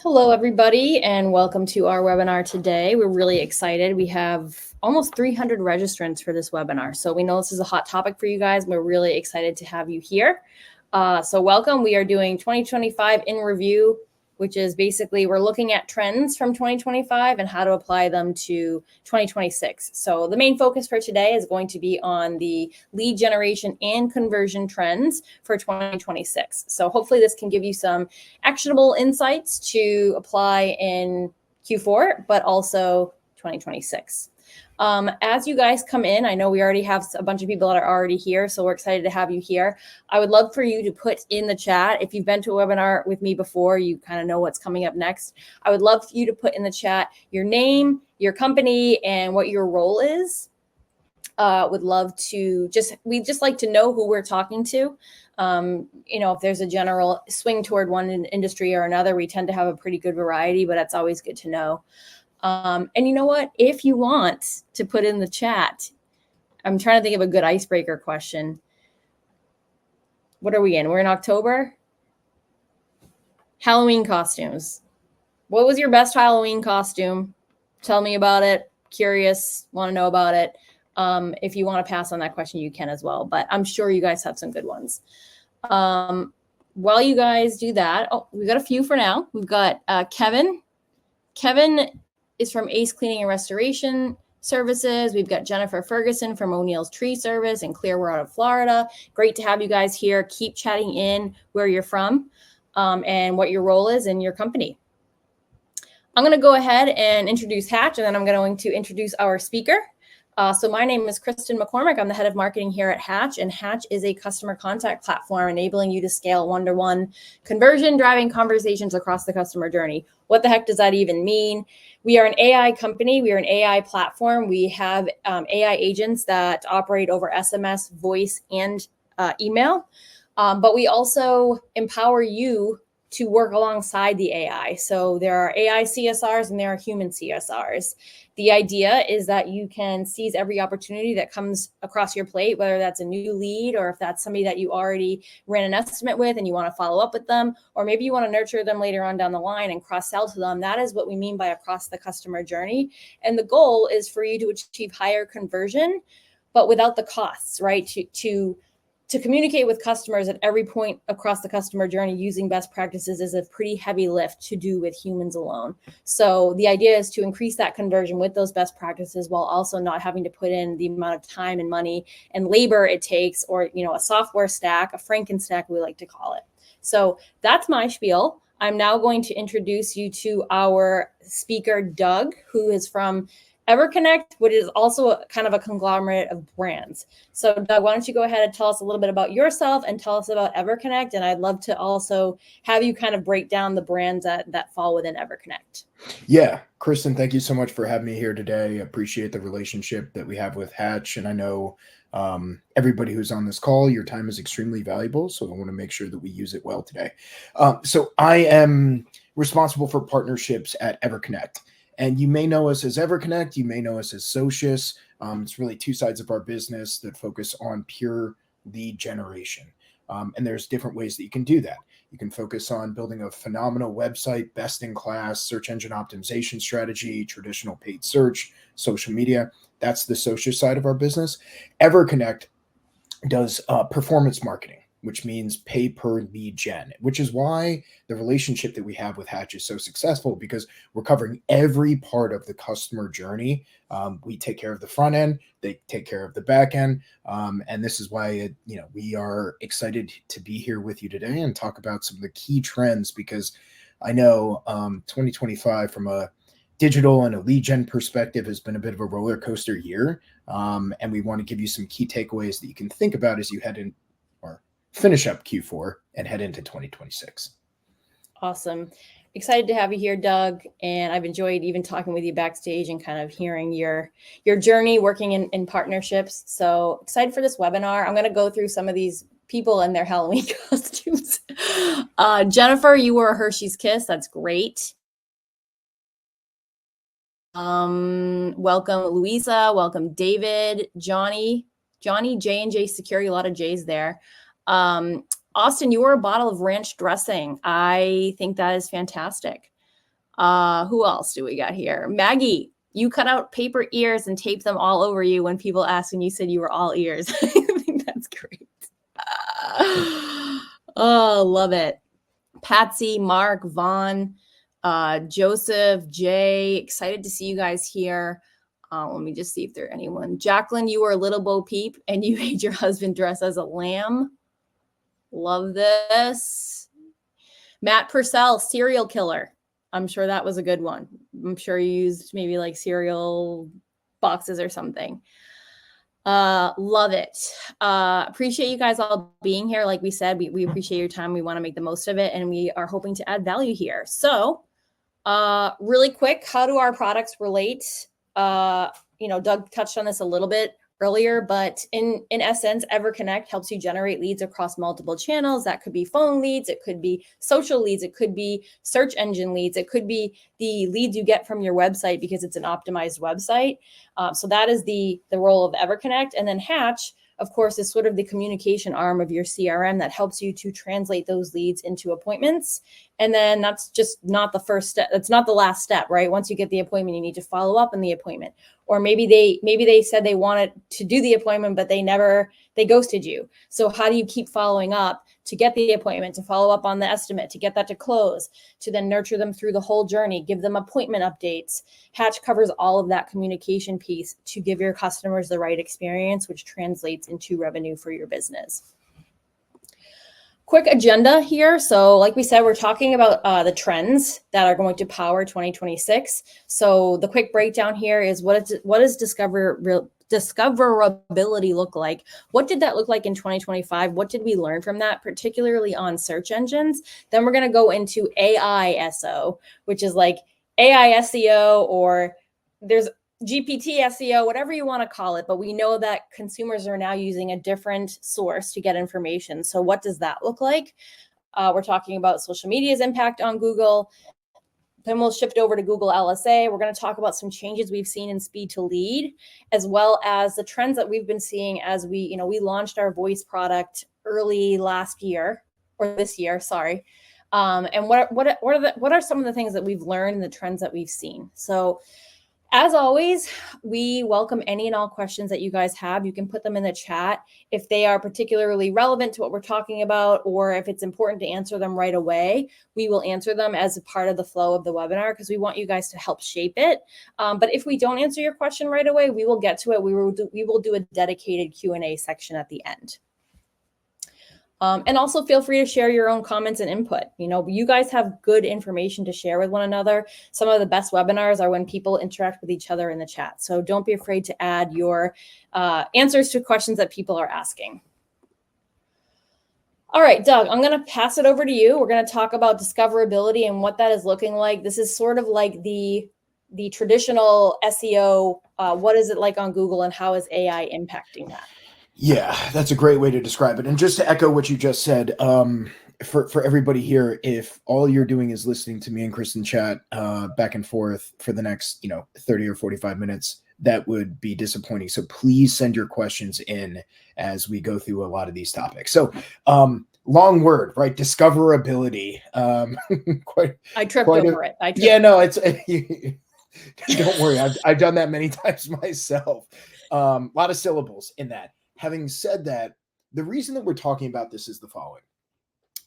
Hello, everybody, and welcome to our webinar today. We're really excited. We have almost 300 registrants for this webinar. So we know this is a hot topic for you guys. We're really excited to have you here. So welcome. We are doing 2025 in review, which is basically we're looking at trends from 2025 and how to apply them to 2026. So the main focus for today is going to be on the lead generation and conversion trends for 2026. So hopefully this can give you some actionable insights to apply in Q4, but also 2026. As you guys come in, I know we already have a bunch of people that are already here, so we're excited to have you here. I would love for you to put in the chat, if you've been to a webinar with me before, you kind of know what's coming up next. I would love for you to put in the chat your name, your company, and what your role is. Would love to we just like to know who we're talking to. If there's a general swing toward one industry or another, we tend to have a pretty good variety, but that's always good to know. And you know what? If you want to put in the chat, I'm trying to think of a good icebreaker question. What are we in? We're in October. Halloween costumes. What was your best Halloween costume? Tell me about it. Curious, want to know about it. If you want to pass on that question, you can as well. But I'm sure you guys have some good ones. While you guys do that, we've got a few for now. We've got Kevin. Kevin is from Ace Cleaning and Restoration Services. We've got Jennifer Ferguson from O'Neill's Tree Service in Clearwater, out of Florida. Great to have you guys here. Keep chatting in where you're from and what your role is in your company. I'm going to go ahead and introduce Hatch, and then I'm going to introduce our speaker. So my name is Kristen McCormick. I'm the head of marketing here at Hatch, and Hatch is a customer contact platform enabling you to scale one-to-one conversion, driving conversations across the customer journey. What the heck does that even mean? We are an AI company. We are an AI platform. We have AI agents that operate over SMS, voice, and email. But we also empower you to work alongside the AI. So there are AI CSRs and there are human CSRs. The idea is that you can seize every opportunity that comes across your plate, whether that's a new lead or if that's somebody that you already ran an estimate with and you want to follow up with them, or maybe you want to nurture them later on down the line and cross-sell to them. That is what we mean by across the customer journey. And the goal is for you to achieve higher conversion, but without the costs, right? To communicate with customers at every point across the customer journey using best practices is a pretty heavy lift to do with humans alone. So the idea is to increase that conversion with those best practices while also not having to put in the amount of time and money and labor it takes, or a software stack, a Frankenstack we like to call it. So that's my spiel. I'm now going to introduce you to our speaker, Doug, who is from EverConnect, which is also kind of a conglomerate of brands. So Doug, why don't you go ahead and tell us a little bit about yourself and tell us about EverConnect. And I'd love to also have you kind of break down the brands that fall within EverConnect. Yeah, Kristen, thank you so much for having me here today. I appreciate the relationship that we have with Hatch. And I know everybody who's on this call, your time is extremely valuable. So I want to make sure that we use it well today. So I am responsible for partnerships at EverConnect. And you may know us as EverConnect, you may know us as Socius. It's really two sides of our business that focus on pure lead generation. And there's different ways that you can do that. You can focus on building a phenomenal website, best-in-class search engine optimization strategy, traditional paid search, social media. That's the Socius side of our business. EverConnect does performance marketing, which means pay per lead gen, which is why the relationship that we have with Hatch is so successful, because we're covering every part of the customer journey. We take care of the front end, they take care of the back end. And this is why, we are excited to be here with you today and talk about some of the key trends, because I know 2025 from a digital and a lead gen perspective has been a bit of a roller coaster year. And we want to give you some key takeaways that you can think about as you head in or finish up Q4 and head into 2026. Awesome. Excited to have you here, Doug. And I've enjoyed even talking with you backstage and kind of hearing your journey working in partnerships. So excited for this webinar. I'm going to go through some of these people in their Halloween costumes. Jennifer, you wore a Hershey's Kiss. That's great. Welcome, Louisa. Welcome, David, Johnny, J&J Security. A lot of J's there. Austin, you were a bottle of ranch dressing. I think that is fantastic. Who else do we got here? Maggie, you cut out paper ears and taped them all over you when people asked and you said you were all ears. I think that's great. Oh, love it. Patsy, Mark, Vaughn, Joseph, Jay, excited to see you guys here. Let me just see if there's anyone. Jacqueline, you were a little Bo Peep and you made your husband dress as a lamb. Love this. Matt Purcell, serial killer. I'm sure that was a good one. I'm sure you used maybe like cereal boxes or something. Love it. Appreciate you guys all being here. Like we said, we appreciate your time. We want to make the most of it, and we are hoping to add value here. So really quick, how do our products relate? Doug touched on this a little bit earlier, but in essence, EverConnect helps you generate leads across multiple channels. That could be phone leads, it could be social leads, it could be search engine leads, it could be the leads you get from your website because it's an optimized website. So that is the role of EverConnect. And then Hatch, of course, is sort of the communication arm of your CRM that helps you to translate those leads into appointments. And then that's just not the first step. That's not the last step, right? Once you get the appointment, you need to follow up on the appointment. Or maybe they said they wanted to do the appointment, but they ghosted you. So how do you keep following up to get the appointment, to follow up on the estimate, to get that to close, to then nurture them through the whole journey, give them appointment updates? Hatch covers all of that communication piece to give your customers the right experience, which translates into revenue for your business. Quick agenda here. So like we said, we're talking about the trends that are going to power 2026. So the quick breakdown here is what does discoverability look like? What did that look like in 2025? What did we learn from that, particularly on search engines? Then we're going to go into AI SEO, which is like AI SEO, or there's GPT SEO, whatever you want to call it, but we know that consumers are now using a different source to get information. So what does that look like? We're talking about social media's impact on Google. Then we'll shift over to Google LSA. We're going to talk about some changes we've seen in speed to lead, as well as the trends that we've been seeing as we launched our voice product early last year, or this year, sorry. And what are some of the things that we've learned and the trends that we've seen? So as always, we welcome any and all questions that you guys have. You can put them in the chat if they are particularly relevant to what we're talking about, or if it's important to answer them right away. We will answer them as a part of the flow of the webinar because we want you guys to help shape it. But if we don't answer your question right away, we will get to it. We will do a dedicated Q&A section at the end. And also feel free to share your own comments and input. You guys have good information to share with one another. Some of the best webinars are when people interact with each other in the chat. So don't be afraid to add your answers to questions that people are asking. All right, Doug, I'm going to pass it over to you. We're going to talk about discoverability and what that is looking like. This is sort of like the traditional SEO. What is it like on Google, and how is AI impacting that? Yeah, that's a great way to describe it. And just to echo what you just said, for everybody here, if all you're doing is listening to me and Kristen chat back and forth for the next 30 or 45 minutes, that would be disappointing. So please send your questions in as we go through a lot of these topics. So long word, right? Discoverability. I tripped over it. Yeah, no, it's don't worry. I've done that many times myself. A lot of syllables in that. Having said that, the reason that we're talking about this is the following.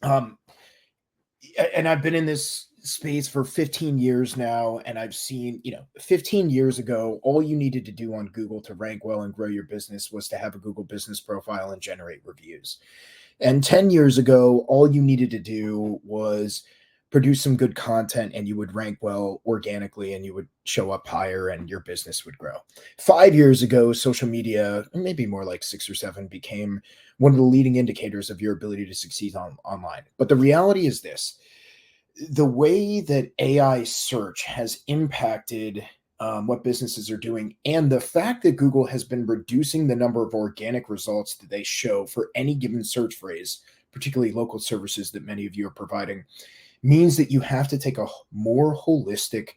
And I've been in this space for 15 years now, and I've seen, 15 years ago, all you needed to do on Google to rank well and grow your business was to have a Google business profile and generate reviews. And 10 years ago, all you needed to do was produce some good content and you would rank well organically and you would show up higher and your business would grow. 5 years ago, social media, maybe more like 6 or 7, became one of the leading indicators of your ability to succeed online. But the reality is this: the way that AI search has impacted what businesses are doing, and the fact that Google has been reducing the number of organic results that they show for any given search phrase, particularly local services that many of you are providing, means that you have to take a more holistic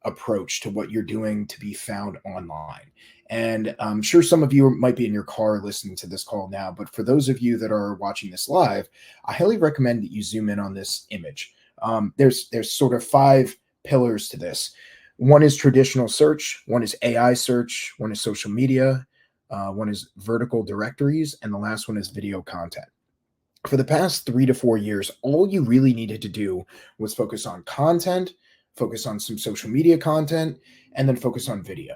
approach to what you're doing to be found online. And I'm sure some of you might be in your car listening to this call now, but for those of you that are watching this live, I highly recommend that you zoom in on this image. There's sort of 5 pillars to this. One is traditional search, one is AI search, one is social media, one is vertical directories, and the last one is video content. For the past 3 to 4 years, all you really needed to do was focus on content, focus on some social media content, and then focus on video.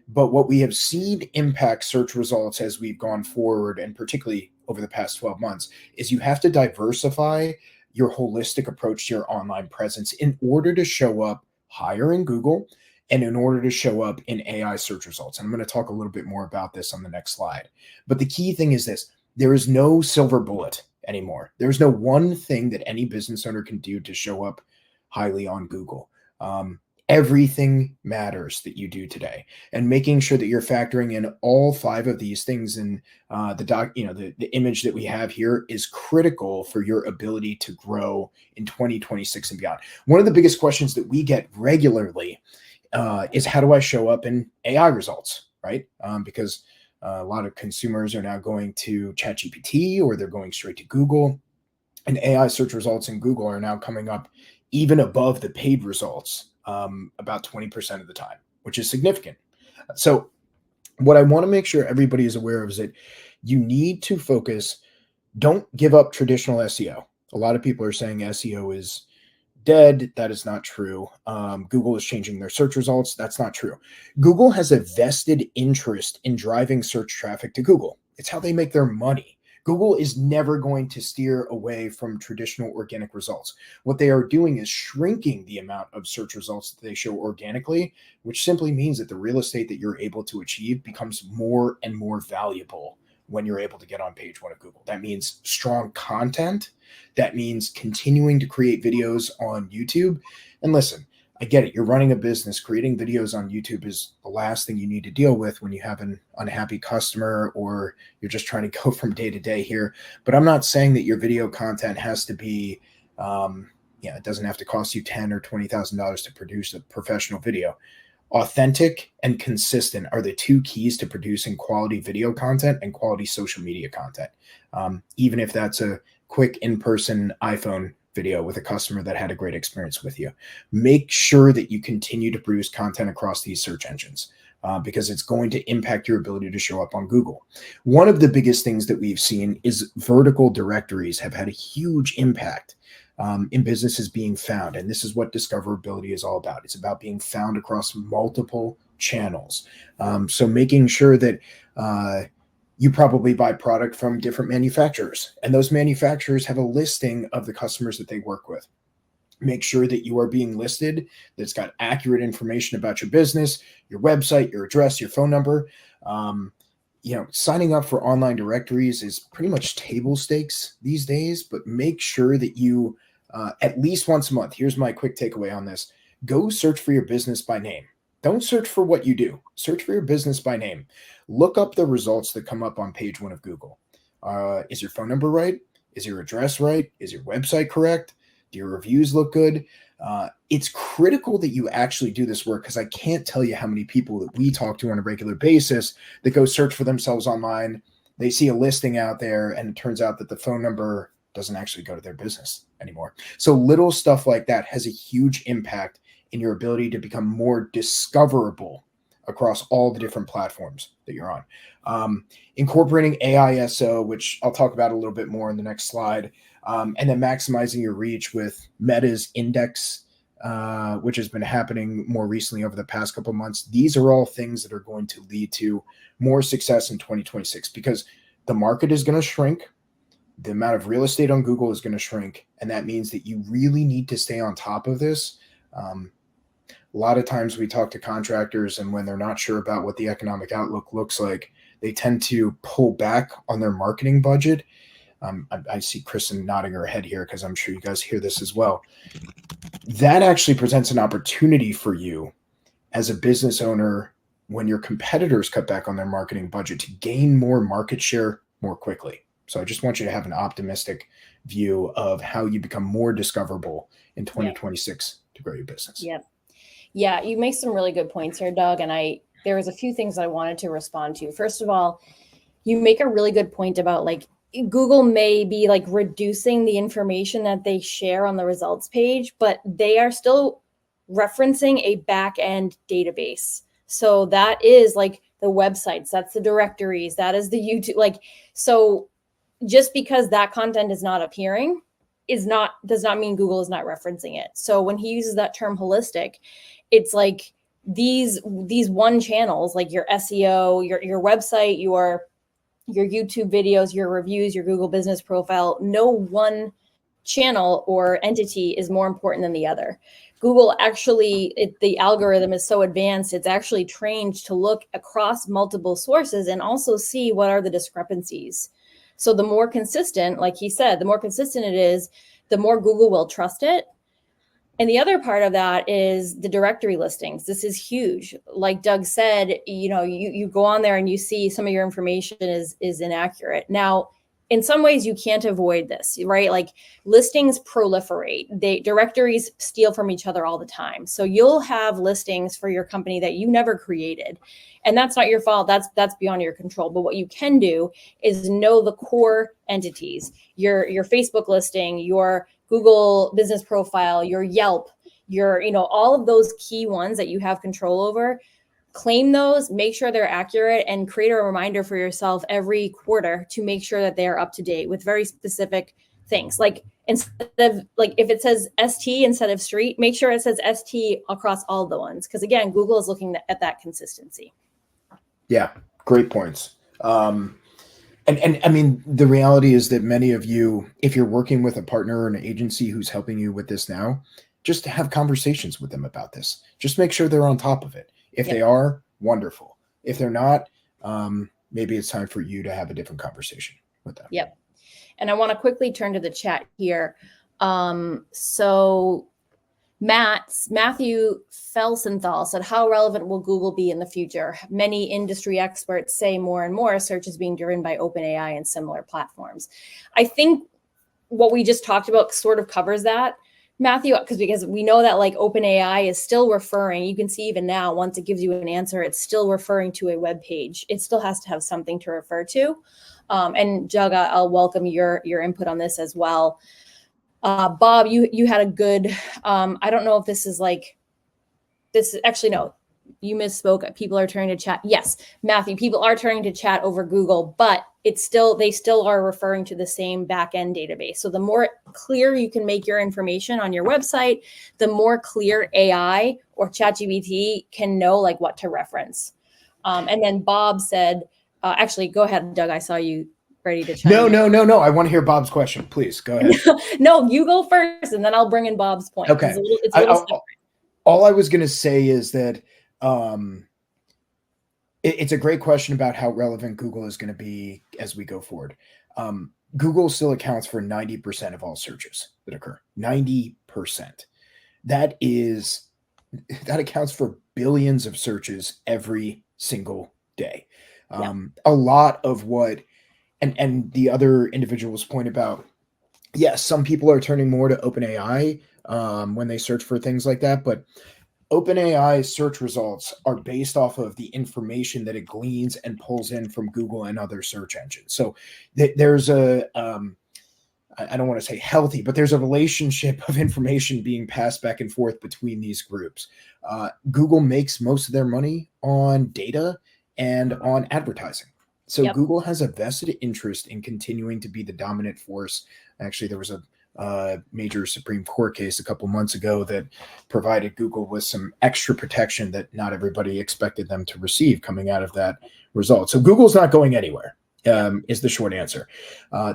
But what we have seen impact search results as we've gone forward, and particularly over the past 12 months, is you have to diversify your holistic approach to your online presence in order to show up higher in Google and in order to show up in AI search results. And I'm going to talk a little bit more about this on the next slide. But the key thing is this: there is no silver bullet anymore. There's no one thing that any business owner can do to show up highly on Google. Everything matters that you do today, and making sure that you're factoring in all 5 of these things in the image that we have here is critical for your ability to grow in 2026 and beyond. One of the biggest questions that we get regularly is, how do I show up in AI results, right? Because a lot of consumers are now going to ChatGPT, or they're going straight to Google, and AI search results in Google are now coming up even above the paid results about 20% of the time, which is significant. So what I want to make sure everybody is aware of is that you need to focus. Don't give up traditional SEO. A lot of people are saying SEO is dead. That is not true. Google is changing their search results. That's not true. Google has a vested interest in driving search traffic to Google. It's how they make their money. Google is never going to steer away from traditional organic results. What they are doing is shrinking the amount of search results that they show organically, which simply means that the real estate that you're able to achieve becomes more and more valuable when you're able to get on page 1 of Google. That means strong content. That means continuing to create videos on YouTube. And listen, I get it. You're running a business. Creating videos on YouTube is the last thing you need to deal with when you have an unhappy customer or you're just trying to go from day to day here. But I'm not saying that your video content has to be, it doesn't have to cost you $10,000 or $20,000 to produce a professional video. Authentic and consistent are the 2 keys to producing quality video content and quality social media content. Even if that's a quick in-person iPhone video with a customer that had a great experience with you, make sure that you continue to produce content across these search engines because it's going to impact your ability to show up on Google. One of the biggest things that we've seen is vertical directories have had a huge impact in businesses being found. And this is what discoverability is all about. It's about being found across multiple channels. So making sure that you probably buy product from different manufacturers, and those manufacturers have a listing of the customers that they work with. Make sure that you are being listed, that's got accurate information about your business, your website, your address, your phone number. Signing up for online directories is pretty much table stakes these days, but make sure that you at least once a month, here's my quick takeaway on this: go search for your business by name. Don't search for what you do. Search for your business by name. Look up the results that come up on page 1 of Google. Is your phone number right? Is your address right? Is your website correct? Do your reviews look good? It's critical that you actually do this work, because I can't tell you how many people that we talk to on a regular basis that go search for themselves online. They see a listing out there, and it turns out that the phone number doesn't actually go to their business anymore. So little stuff like that has a huge impact in your ability to become more discoverable across all the different platforms that you're on. Incorporating AISO, which I'll talk about a little bit more in the next slide, and then maximizing your reach with Meta's index, which has been happening more recently over the past couple of months. These are all things that are going to lead to more success in 2026, because the market is going to shrink. The amount of real estate on Google is going to shrink. And that means that you really need to stay on top of this. A lot of times we talk to contractors, and when they're not sure about what the economic outlook looks like, they tend to pull back on their marketing budget. I see Kristen nodding her head here because I'm sure you guys hear this as well. That actually presents an opportunity for you as a business owner when your competitors cut back on their marketing budget to gain more market share more quickly. So I just want you to have an optimistic view of how you become more discoverable in 2026 to grow your business. Yep. Yeah, you make some really good points here, Doug. And there was a few things that I wanted to respond to. First of all, you make a really good point about Google may be reducing the information that they share on the results page, but they are still referencing a back end database. So that is like the websites, that's the directories, that is the YouTube. Like, so just because that content is not appearing does not mean Google is not referencing it. So when he uses that term holistic, it's like these one channels, like your SEO, your website, your YouTube videos, your reviews, your Google business profile, no one channel or entity is more important than the other. Google actually, the algorithm is so advanced, it's actually trained to look across multiple sources and also see what are the discrepancies. So the more consistent, like he said, the more consistent it is, the more Google will trust it. And the other part of that is the directory listings. This is huge. Like Doug said, you go on there and you see some of your information is inaccurate. Now, in some ways you can't avoid this, right? Like listings proliferate. Directories steal from each other all the time. So you'll have listings for your company that you never created. And that's not your fault. That's beyond your control. But what you can do is know the core entities, your Facebook listing, your Google business profile, your Yelp, all of those key ones that you have control over. Claim those, make sure they're accurate, and create a reminder for yourself every quarter to make sure that they are up to date with very specific things. Like instead of, like, if it says ST instead of street, make sure it says ST across all the ones. Because again, Google is looking at that consistency. Yeah, great points. And I mean, the reality is that many of you, if you're working with a partner or an agency who's helping you with this now, just have conversations with them about this. Just make sure they're on top of it. If they are, wonderful. If they're not, maybe it's time for you to have a different conversation with them. Yep. And I want to quickly turn to the chat here. So Matthew Felsenthal said, how relevant will Google be in the future? Many industry experts say more and more search is being driven by OpenAI and similar platforms. I think what we just talked about sort of covers that, Matthew, because we know that like OpenAI is still referring, you can see even now, once it gives you an answer, it's still referring to a web page. It still has to have something to refer to. And Doug, I'll welcome your input on this as well. Bob, you had a good, I don't know if this is like, this is actually, no, you misspoke. People are turning to chat. Yes, Matthew, people are turning to chat over Google, but they still are referring to the same back-end database. So the more clear you can make your information on your website, the more clear AI or ChatGPT can know like what to reference. And then Bob said, actually, go ahead, Doug. I saw you ready to chime in. No. I want to hear Bob's question. Please go ahead. No, you go first, and then I'll bring in Bob's point. Okay. It's a little separate. All I was going to say is that it's a great question about how relevant Google is going to be as we go forward. Google still accounts for 90% of all searches that occur. 90%. That accounts for billions of searches every single day. A lot of what, and the other individuals point about, yes, some people are turning more to OpenAI when they search for things like that, but OpenAI search results are based off of the information that it gleans and pulls in from Google and other search engines. So there's I don't want to say healthy, but there's a relationship of information being passed back and forth between these groups. Google makes most of their money on data and on advertising. So Google has a vested interest in continuing to be the dominant force. Actually, there was a major Supreme Court case a couple months ago that provided Google with some extra protection that not everybody expected them to receive coming out of that result. So Google's not going anywhere, is the short answer.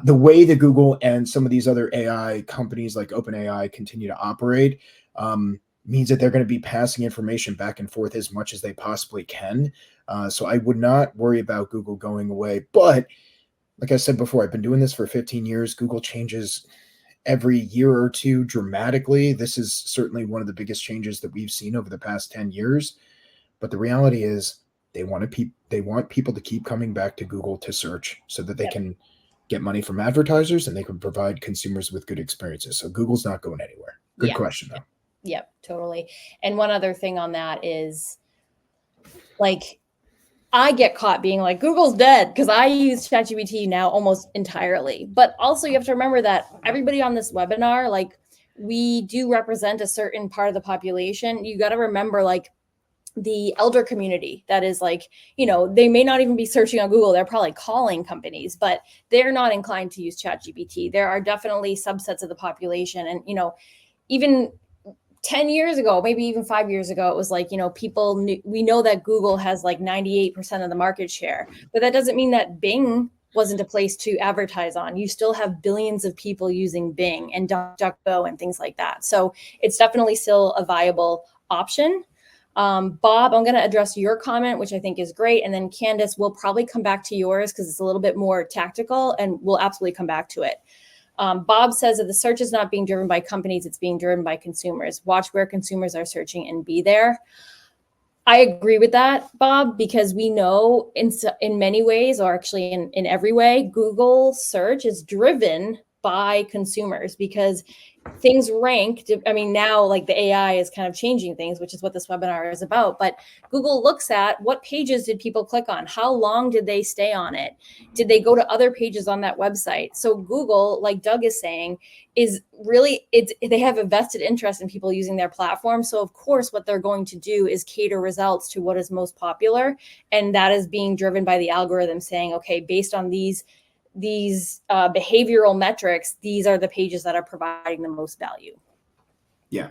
The way that Google and some of these other AI companies like OpenAI continue to operate means that they're going to be passing information back and forth as much as they possibly can. So I would not worry about Google going away. But like I said before, I've been doing this for 15 years. Google changes every year or two dramatically. This is certainly one of the biggest changes that we've seen over the past 10 years. But the reality is they want people to keep coming back to Google to search so that they can get money from advertisers and they can provide consumers with good experiences. So Google's not going anywhere. Good question, though. Yep, totally. And one other thing on that is, like, I get caught being like, Google's dead, because I use ChatGPT now almost entirely. But also you have to remember that everybody on this webinar, like, we do represent a certain part of the population. You got to remember, like, the elder community that is like, they may not even be searching on Google. They're probably calling companies, but they're not inclined to use ChatGPT. There are definitely subsets of the population. And, even 10 years ago, maybe even 5 years ago, it was like, people knew, we know that Google has like 98% of the market share, but that doesn't mean that Bing wasn't a place to advertise on. You still have billions of people using Bing and DuckDuckGo and things like that. So it's definitely still a viable option. Bob, I'm going to address your comment, which I think is great. And then Candace, we'll probably come back to yours because it's a little bit more tactical, and we'll absolutely come back to it. Bob says that the search is not being driven by companies, it's being driven by consumers. Watch where consumers are searching and be there. I agree with that, Bob, because we know in many ways, or actually in every way, Google search is driven by consumers because things rank. I mean, now like the AI is kind of changing things, which is what this webinar is about. But Google looks at what pages did people click on? How long did they stay on it? Did they go to other pages on that website? So Google, like Doug is saying, is really, they have a vested interest in people using their platform. So of course, what they're going to do is cater results to what is most popular. And that is being driven by the algorithm saying, okay, based on these behavioral metrics, these are the pages that are providing the most value. Yeah.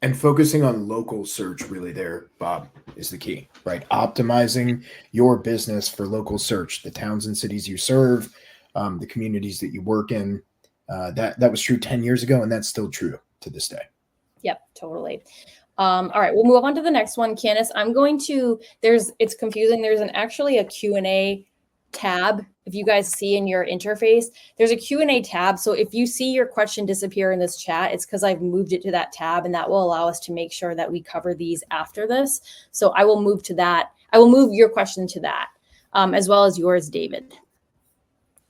And focusing on local search really there, Bob, is the key, right? Optimizing your business for local search, the towns and cities you serve, the communities that you work in. That was true 10 years ago, and that's still true to this day. Yep, totally. All right, we'll move on to the next one. Candace, it's confusing. There's actually a Q&A tab. If you guys see in your interface, there's a Q&A tab. So if you see your question disappear in this chat, it's because I've moved it to that tab, and that will allow us to make sure that we cover these after this. So I will move to that. I will move your question to that, as well as yours, David.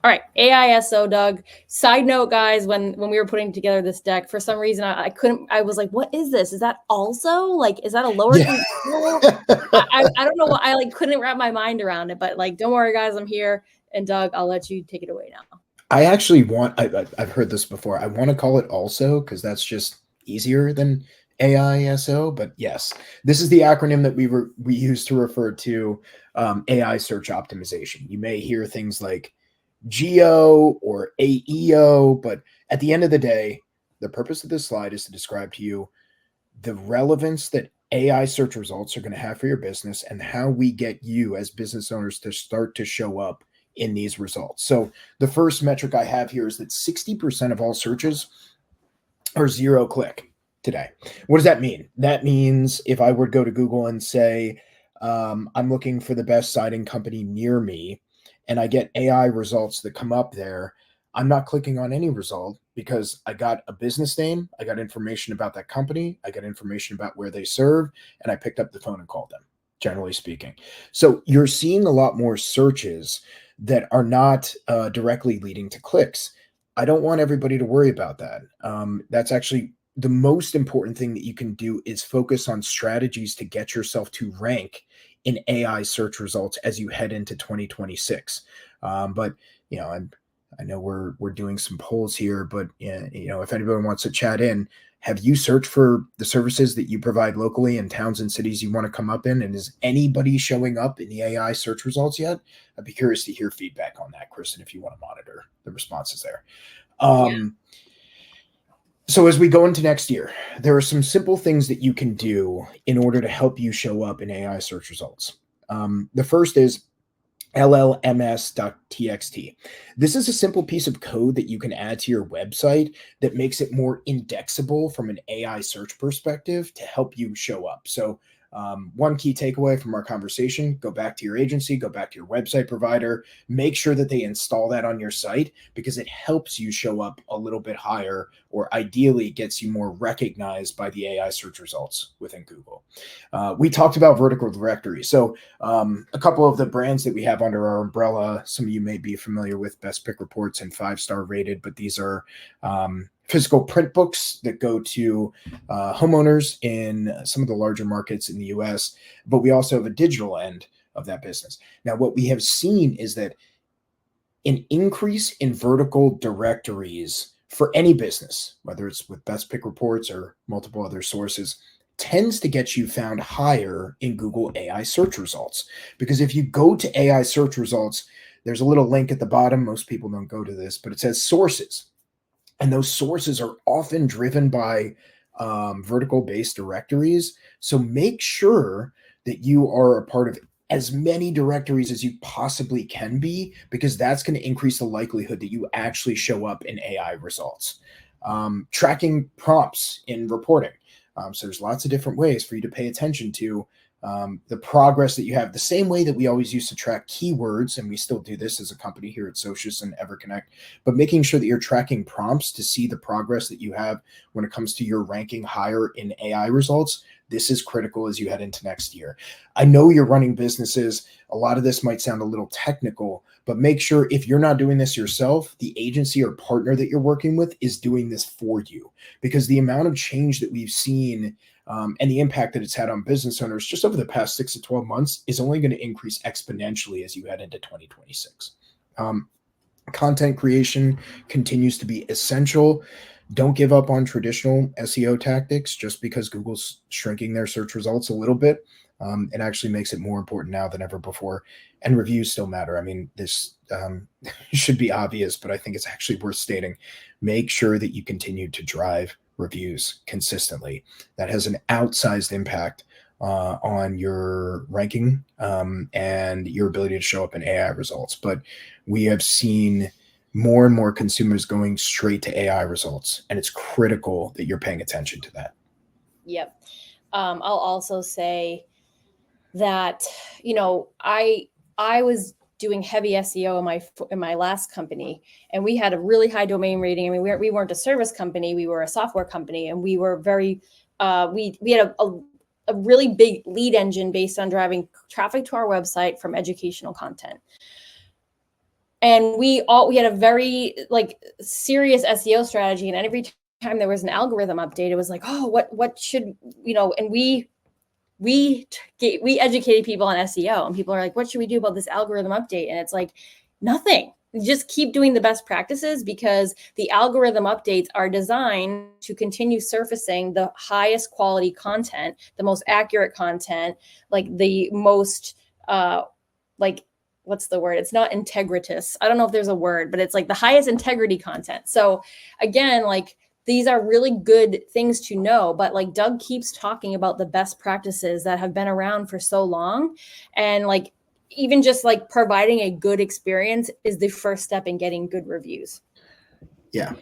All right, AISO, Doug. Side note, guys, when we were putting together this deck, for some reason I was like, what is this? Is that also like, is that a lower? Yeah. I don't know what, I couldn't wrap my mind around it, but don't worry, guys, I'm here. And Doug, I'll let you take it away now. I actually I've heard this before. I want to call it also because that's just easier than AISO. But yes, this is the acronym that we use to refer to AI search optimization. You may hear things like GEO or AEO, but at the end of the day, the purpose of this slide is to describe to you the relevance that AI search results are going to have for your business and how we get you as business owners to start to show up in these results. So the first metric I have here is that 60% of all searches are zero click today. What does that mean? That means if I were to go to Google and say, I'm looking for the best siding company near me, and I get AI results that come up there, I'm not clicking on any result because I got a business name, I got information about that company, I got information about where they serve, and I picked up the phone and called them, generally speaking. So you're seeing a lot more searches that are not directly leading to clicks. I don't want everybody to worry about that. That's actually the most important thing that you can do is focus on strategies to get yourself to rank in AI search results as you head into 2026. But I know we're doing some polls here, but if anybody wants to chat in, have you searched for the services that you provide locally in towns and cities you want to come up in? And is anybody showing up in the AI search results yet? I'd be curious to hear feedback on that, Kristen, if you want to monitor the responses there. So as we go into next year, there are some simple things that you can do in order to help you show up in AI search results. The first is llms.txt. This is a simple piece of code that you can add to your website that makes it more indexable from an AI search perspective to help you show up. So one key takeaway from our conversation, go back to your agency, go back to your website provider, make sure that they install that on your site because it helps you show up a little bit higher, or ideally gets you more recognized by the AI search results within Google. We talked about vertical directory. So a couple of the brands that we have under our umbrella, some of you may be familiar with Best Pick Reports and 5-star rated, but these are physical print books that go to homeowners in some of the larger markets in the US, but we also have a digital end of that business. Now, what we have seen is that an increase in vertical directories for any business, whether it's with Best Pick reports or multiple other sources, tends to get you found higher in Google AI search results. Because if you go to AI search results, there's a little link at the bottom. Most people don't go to this, but it says sources. And those sources are often driven by vertical based directories. So make sure that you are a part of as many directories as you possibly can be, because that's going to increase the likelihood that you actually show up in AI results. Tracking prompts in reporting. So there's lots of different ways for you to pay attention to the progress that you have, the same way that we always used to track keywords, and we still do this as a company here at Socius and EverConnect, but making sure that you're tracking prompts to see the progress that you have when it comes to your ranking higher in AI results. This is critical as you head into next year. I know you're running businesses. A lot of this might sound a little technical, but make sure if you're not doing this yourself, the agency or partner that you're working with is doing this for you, because the amount of change that we've seen and the impact that it's had on business owners just over the past 6 to 12 months is only going to increase exponentially as you head into 2026. Content creation continues to be essential. Don't give up on traditional SEO tactics just because Google's shrinking their search results a little bit. It actually makes it more important now than ever before. And reviews still matter. I mean, this should be obvious, but I think it's actually worth stating. Make sure that you continue to drive reviews consistently. That has an outsized impact on your ranking and your ability to show up in AI results. But we have seen more and more consumers going straight to AI results, and it's critical that you're paying attention to that. Yep. I'll also say that, I was doing heavy SEO in my last company, and we had a really high domain rating. I mean, we weren't a service company, we were a software company, and we were very we had a really big lead engine based on driving traffic to our website from educational content. And we had a very serious SEO strategy, and every time there was an algorithm update, it was like, oh, what should, and we educated people on SEO, and people are like, what should we do about this algorithm update? And it's like, nothing. Just keep doing the best practices, because the algorithm updates are designed to continue surfacing the highest quality content, the most accurate content, the most what's the word? It's not integritous. I don't know if there's a word, but it's the highest integrity content. So again, these are really good things to know, but Doug keeps talking about the best practices that have been around for so long. And even just providing a good experience is the first step in getting good reviews. Yeah.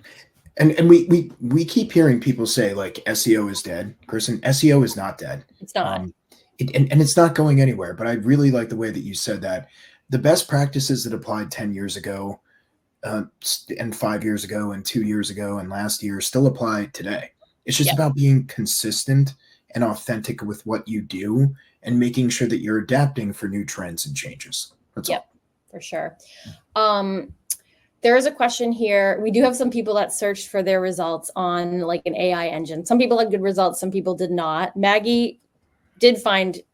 And we keep hearing people say SEO is dead. Kristen, SEO is not dead. It's not. And it's not going anywhere, but I really like the way that you said that. The best practices that applied 10 years ago and 5 years ago and 2 years ago and last year still apply today. It's just about being consistent and authentic with what you do and making sure that you're adapting for new trends and changes. That's all. For sure. There is a question here. We do have some people that searched for their results on an AI engine. Some people had good results, some people did not. Maggie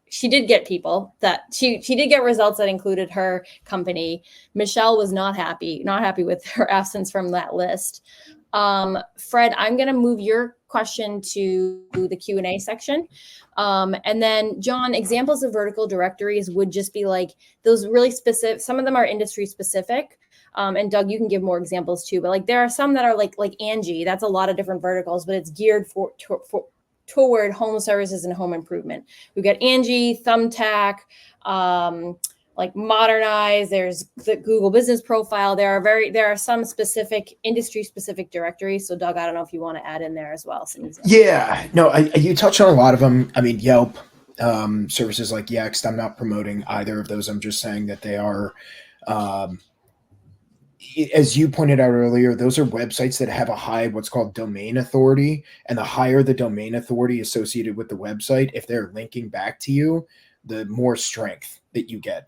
she did get people that she did get results that included her company. Michelle was not happy with her absence from that list. Fred, I'm going to move your question to the Q&A section. And then John, examples of vertical directories would just be those really specific. Some of them are industry specific. And Doug, you can give more examples too, but there are some that are like Angie. That's a lot of different verticals, but it's geared toward home services and home improvement. We've got Angie, Thumbtack, Modernize. There's the Google Business Profile. There are some specific industry specific directories. So Doug, I don't know if you want to add in there as well. Yeah, no, you touched on a lot of them. I mean, Yelp, services like Yext. I'm not promoting either of those. I'm just saying that they are, as you pointed out earlier, those are websites that have a high what's called domain authority. And the higher the domain authority associated with the website, if they're linking back to you, the more strength that you get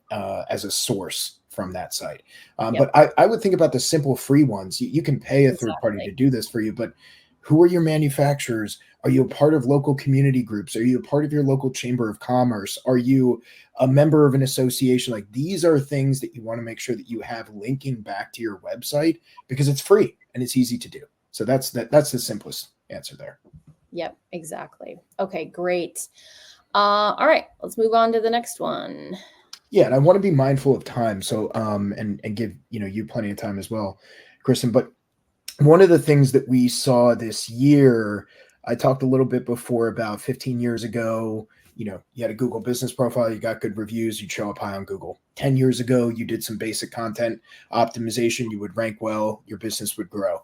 as a source from that site. But I would think about the simple free ones. You can pay a third party to do this for you, but who are your manufacturers? Are you a part of local community groups? Are you a part of your local chamber of commerce? Are you a member of an association? These are things that you want to make sure that you have linking back to your website, because it's free and it's easy to do. So that's that's the simplest answer there. Yep, exactly. Okay, great. All right, let's move on to the next one. Yeah, and I want to be mindful of time. So and give you plenty of time as well, Kristen. But one of the things that we saw this year, I talked a little bit before about 15 years ago, you had a Google business profile, you got good reviews, you'd show up high on Google. 10 years ago, you did some basic content optimization, you would rank well, your business would grow.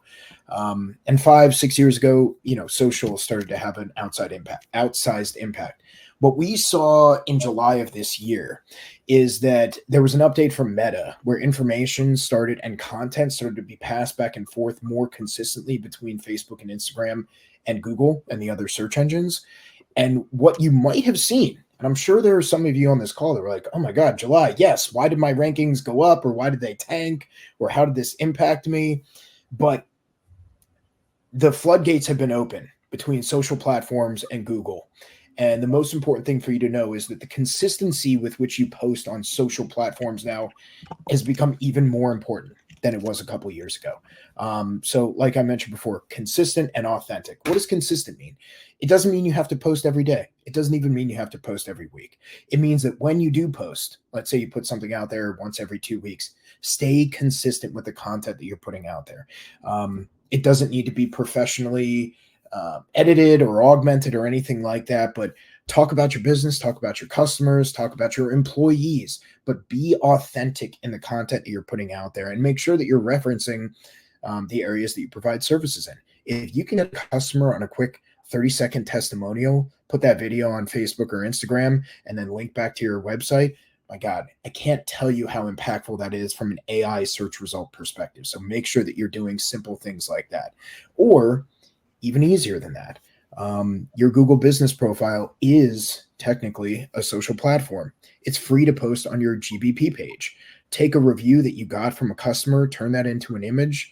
And 5, 6 years ago, social started to have an outsized impact. What we saw in July of this year is that there was an update from Meta where information started and content started to be passed back and forth more consistently between Facebook and Instagram and Google and the other search engines. And what you might have seen, and I'm sure there are some of you on this call that were like, oh my God, July, yes, why did my rankings go up, or why did they tank, or how did this impact me? But the floodgates have been open between social platforms and Google. And the most important thing for you to know is that the consistency with which you post on social platforms now has become even more important than it was a couple of years ago. So like I mentioned before, consistent and authentic. What does consistent mean? It doesn't mean you have to post every day. It doesn't even mean you have to post every week. It means that when you do post, let's say you put something out there once every 2 weeks, stay consistent with the content that you're putting out there. It doesn't need to be professionally edited or augmented or anything like that, but talk about your business, talk about your customers, talk about your employees, but be authentic in the content that you're putting out there and make sure that you're referencing the areas that you provide services in. If you can get a customer on a quick 30-second testimonial, put that video on Facebook or Instagram, and then link back to your website, my God, I can't tell you how impactful that is from an AI search result perspective. So make sure that you're doing simple things like that. Or even easier than that, your Google business profile is technically a social platform. It's free to post on your GBP page. Take a review that you got from a customer, turn that into an image,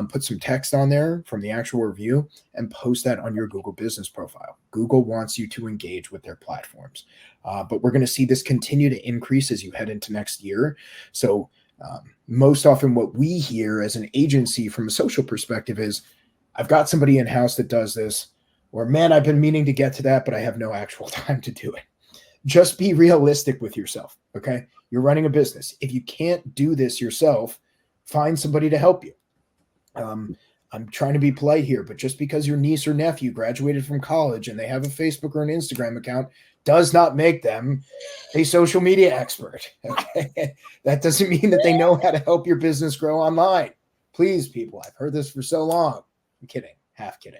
put some text on there from the actual review, and post that on your Google business profile. Google wants you to engage with their platforms. But we're going to see this continue to increase as you head into next year. So most often what we hear as an agency from a social perspective is, I've got somebody in-house that does this, or man, I've been meaning to get to that, but I have no actual time to do it. Just be realistic with yourself, okay? You're running a business. If you can't do this yourself, find somebody to help you. I'm trying to be polite here, but just because your niece or nephew graduated from college and they have a Facebook or an Instagram account does not make them a social media expert, okay? That doesn't mean that they know how to help your business grow online. Please, people, I've heard this for so long. I'm kidding, half kidding.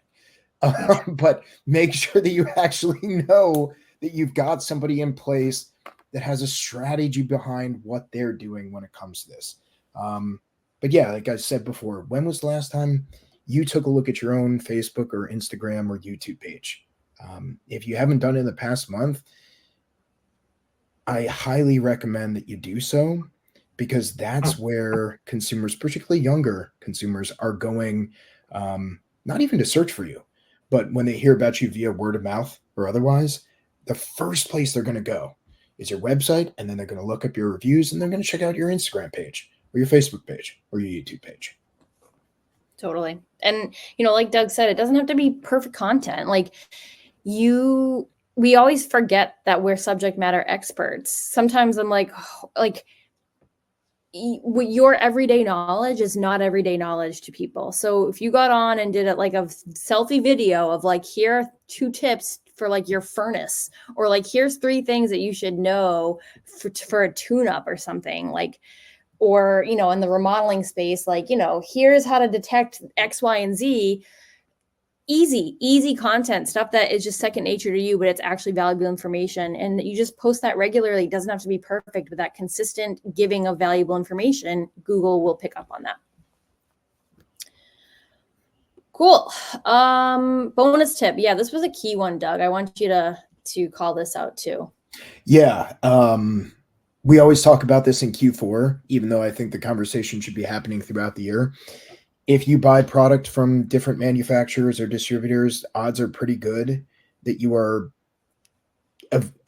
But make sure that you actually know that you've got somebody in place that has a strategy behind what they're doing when it comes to this. But yeah, like I said before, when was the last time you took a look at your own Facebook or Instagram or YouTube page? If you haven't done it in the past month, I highly recommend that you do so, because that's where consumers, particularly younger consumers, are going, not even to search for you, but when they hear about you via word of mouth or otherwise, the first place they're going to go is your website, and then they're going to look up your reviews, and they're going to check out your Instagram page or your Facebook page or your YouTube page. Totally. And, like Doug said, it doesn't have to be perfect content. We always forget that we're subject matter experts. Sometimes I'm like your everyday knowledge is not everyday knowledge to people. So if you got on and did it like a selfie video of here are 2 tips for your furnace, or here's 3 things that you should know for a tune-up or something, or in the remodeling space, here's how to detect X, Y, and Z. Easy content, stuff that is just second nature to you, but it's actually valuable information. And you just post that regularly. It doesn't have to be perfect, but that consistent giving of valuable information, Google will pick up on that. Cool. Bonus tip. Yeah, this was a key one, Doug. I want you to call this out too. Yeah. We always talk about this in Q4, even though I think the conversation should be happening throughout the year. If you buy product from different manufacturers or distributors, odds are pretty good that you are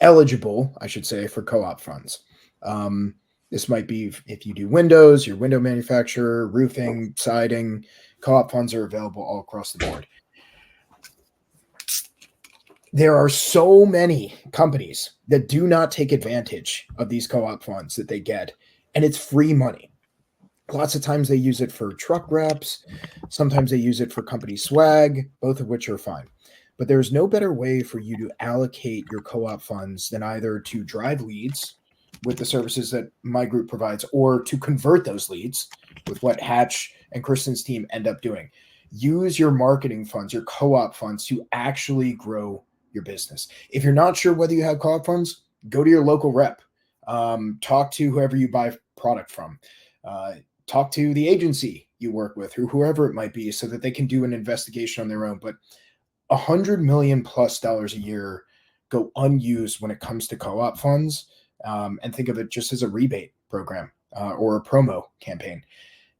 eligible, I should say, for co-op funds. This might be if you do windows, your window manufacturer, roofing, siding. Co-op funds are available all across the board. There are so many companies that do not take advantage of these co-op funds that they get, and it's free money. Lots of times they use it for truck reps. Sometimes they use it for company swag, both of which are fine. But there's no better way for you to allocate your co-op funds than either to drive leads with the services that my group provides, or to convert those leads with what Hatch and Kristen's team end up doing. Use your marketing funds, your co-op funds, to actually grow your business. If you're not sure whether you have co-op funds, go to your local rep. Talk to whoever you buy product from. Talk to the agency you work with, or whoever it might be, so that they can do an investigation on their own. But $100 million plus a year go unused when it comes to co-op funds, and think of it just as a rebate program or a promo campaign.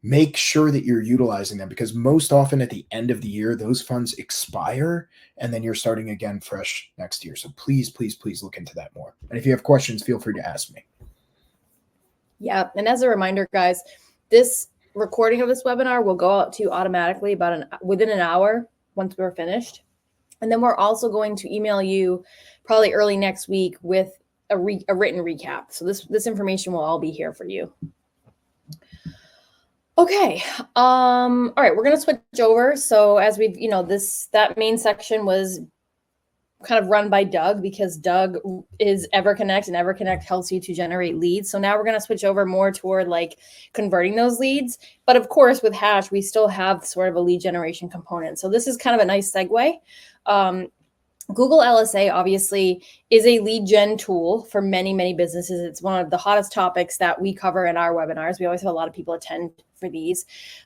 Make sure that you're utilizing them, because most often at the end of the year, those funds expire and then you're starting again fresh next year. So please, please, please look into that more. And if you have questions, feel free to ask me. Yeah. And as a reminder, guys, this recording of this webinar will go out to you automatically within an hour once we're finished. And then we're also going to email you probably early next week with a written recap. So this information will all be here for you. Okay. All right, we're going to switch over. So as we've, that main section was kind of run by Doug, because Doug is EverConnect, and EverConnect helps you to generate leads. So now we're going to switch over more toward like converting those leads. But of course, with Hatch, we still have sort of a lead generation component. So this is kind of a nice segue. Google LSA obviously is a lead gen tool for many, many businesses. It's one of the hottest topics that we cover in our webinars. We always have a lot of people attend for these.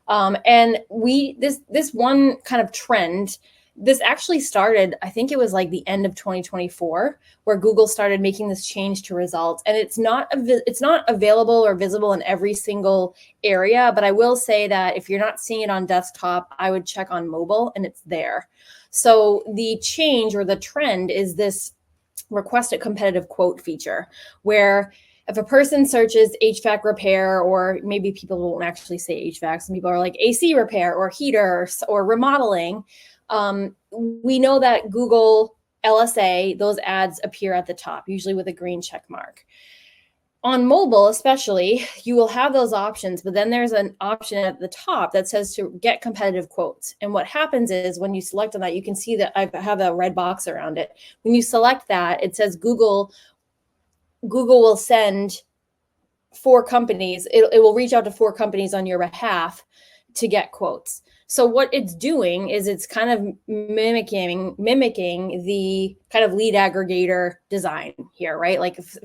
And this one kind of trend, this actually started, I think it was like the end of 2024, where Google started making this change to results. And it's not available or visible in every single area. But I will say that if you're not seeing it on desktop, I would check on mobile, and it's there. So the change or the trend is this request a competitive quote feature, where if a person searches HVAC repair, or maybe people won't actually say HVAC, some people are like AC repair or heater or remodeling, we know that Google LSA, those ads appear at the top, usually with a green check mark. On mobile, especially, you will have those options, but then there's an option at the top that says to get competitive quotes. And what happens is when you select on that, you can see that I have a red box around it. When you select that, it says Google will send 4 companies. It will reach out to 4 companies on your behalf to get quotes. So what it's doing is it's kind of mimicking the kind of lead aggregator design here, right? Like if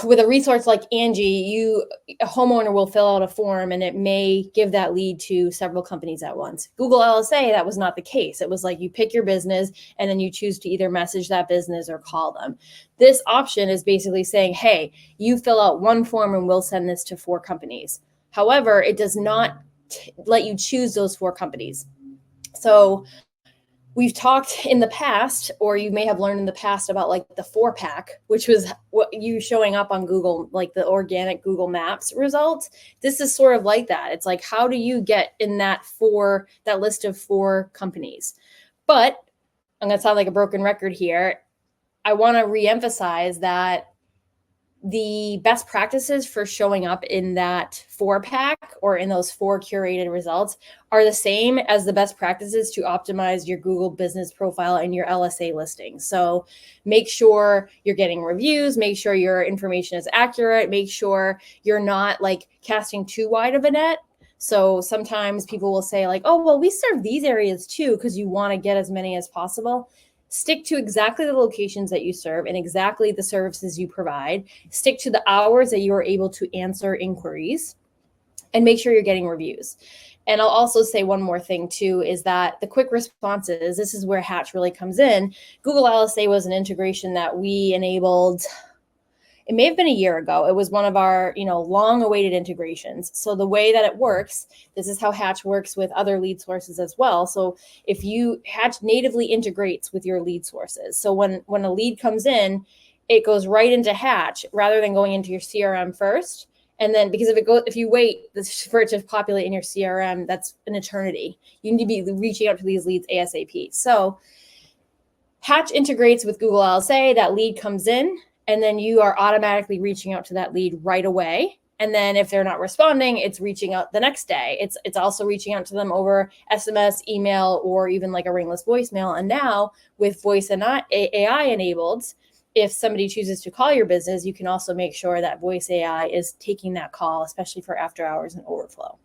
with a resource like Angie, a homeowner will fill out a form and it may give that lead to several companies at once. Google LSA, that was not the case. It was like you pick your business and then you choose to either message that business or call them. This option is basically saying, hey, you fill out one form and we'll send this to 4 companies. However, it does not let you choose those 4 companies. So we've talked in the past, or you may have learned in the past, about like the 4-pack, which was what you showing up on Google, like the organic Google Maps results. This is sort of like that. It's like, how do you get in that list of 4 companies? But I'm going to sound like a broken record here. I want to reemphasize that the best practices for showing up in that 4-pack or in those 4 curated results are the same as the best practices to optimize your Google business profile and your LSA listing. So make sure you're getting reviews, make sure your information is accurate, make sure you're not like casting too wide of a net. So sometimes people will say like, oh, well, we serve these areas too, because you want to get as many as possible. Stick to exactly the locations that you serve and exactly the services you provide. Stick to the hours that you are able to answer inquiries, and make sure you're getting reviews. And I'll also say one more thing too, is that the quick responses, this is where Hatch really comes in. Google LSA was an integration that we enabled. It may have been a year ago. It was one of our, long awaited integrations. So the way that it works, this is how Hatch works with other lead sources as well. So if Hatch natively integrates with your lead sources. So when a lead comes in, it goes right into Hatch rather than going into your CRM first. And then because if you wait for it to populate in your CRM, that's an eternity. You need to be reaching out to these leads ASAP. So Hatch integrates with Google LSA, that lead comes in, and then you are automatically reaching out to that lead right away. And then if they're not responding, it's reaching out the next day. It's also reaching out to them over SMS, email, or even like a ringless voicemail. And now with voice and AI enabled, if somebody chooses to call your business, you can also make sure that voice AI is taking that call, especially for after hours and overflow.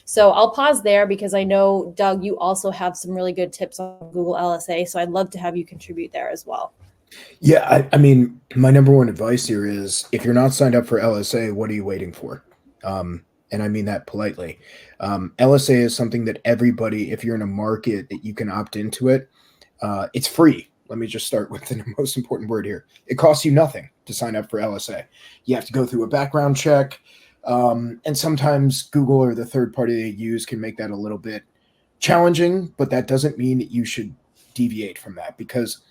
So I'll pause there because I know, Doug, you also have some really good tips on Google LSA. So I'd love to have you contribute there as well. Yeah, I mean, my number one advice here is if you're not signed up for LSA, what are you waiting for? And I mean that politely. LSA is something that everybody, if you're in a market that you can opt into it, it's free. Let me just start with the most important word here. It costs you nothing to sign up for LSA. You have to go through a background check. And sometimes Google or the third party they use can make that a little bit challenging, but that doesn't mean that you should deviate from that because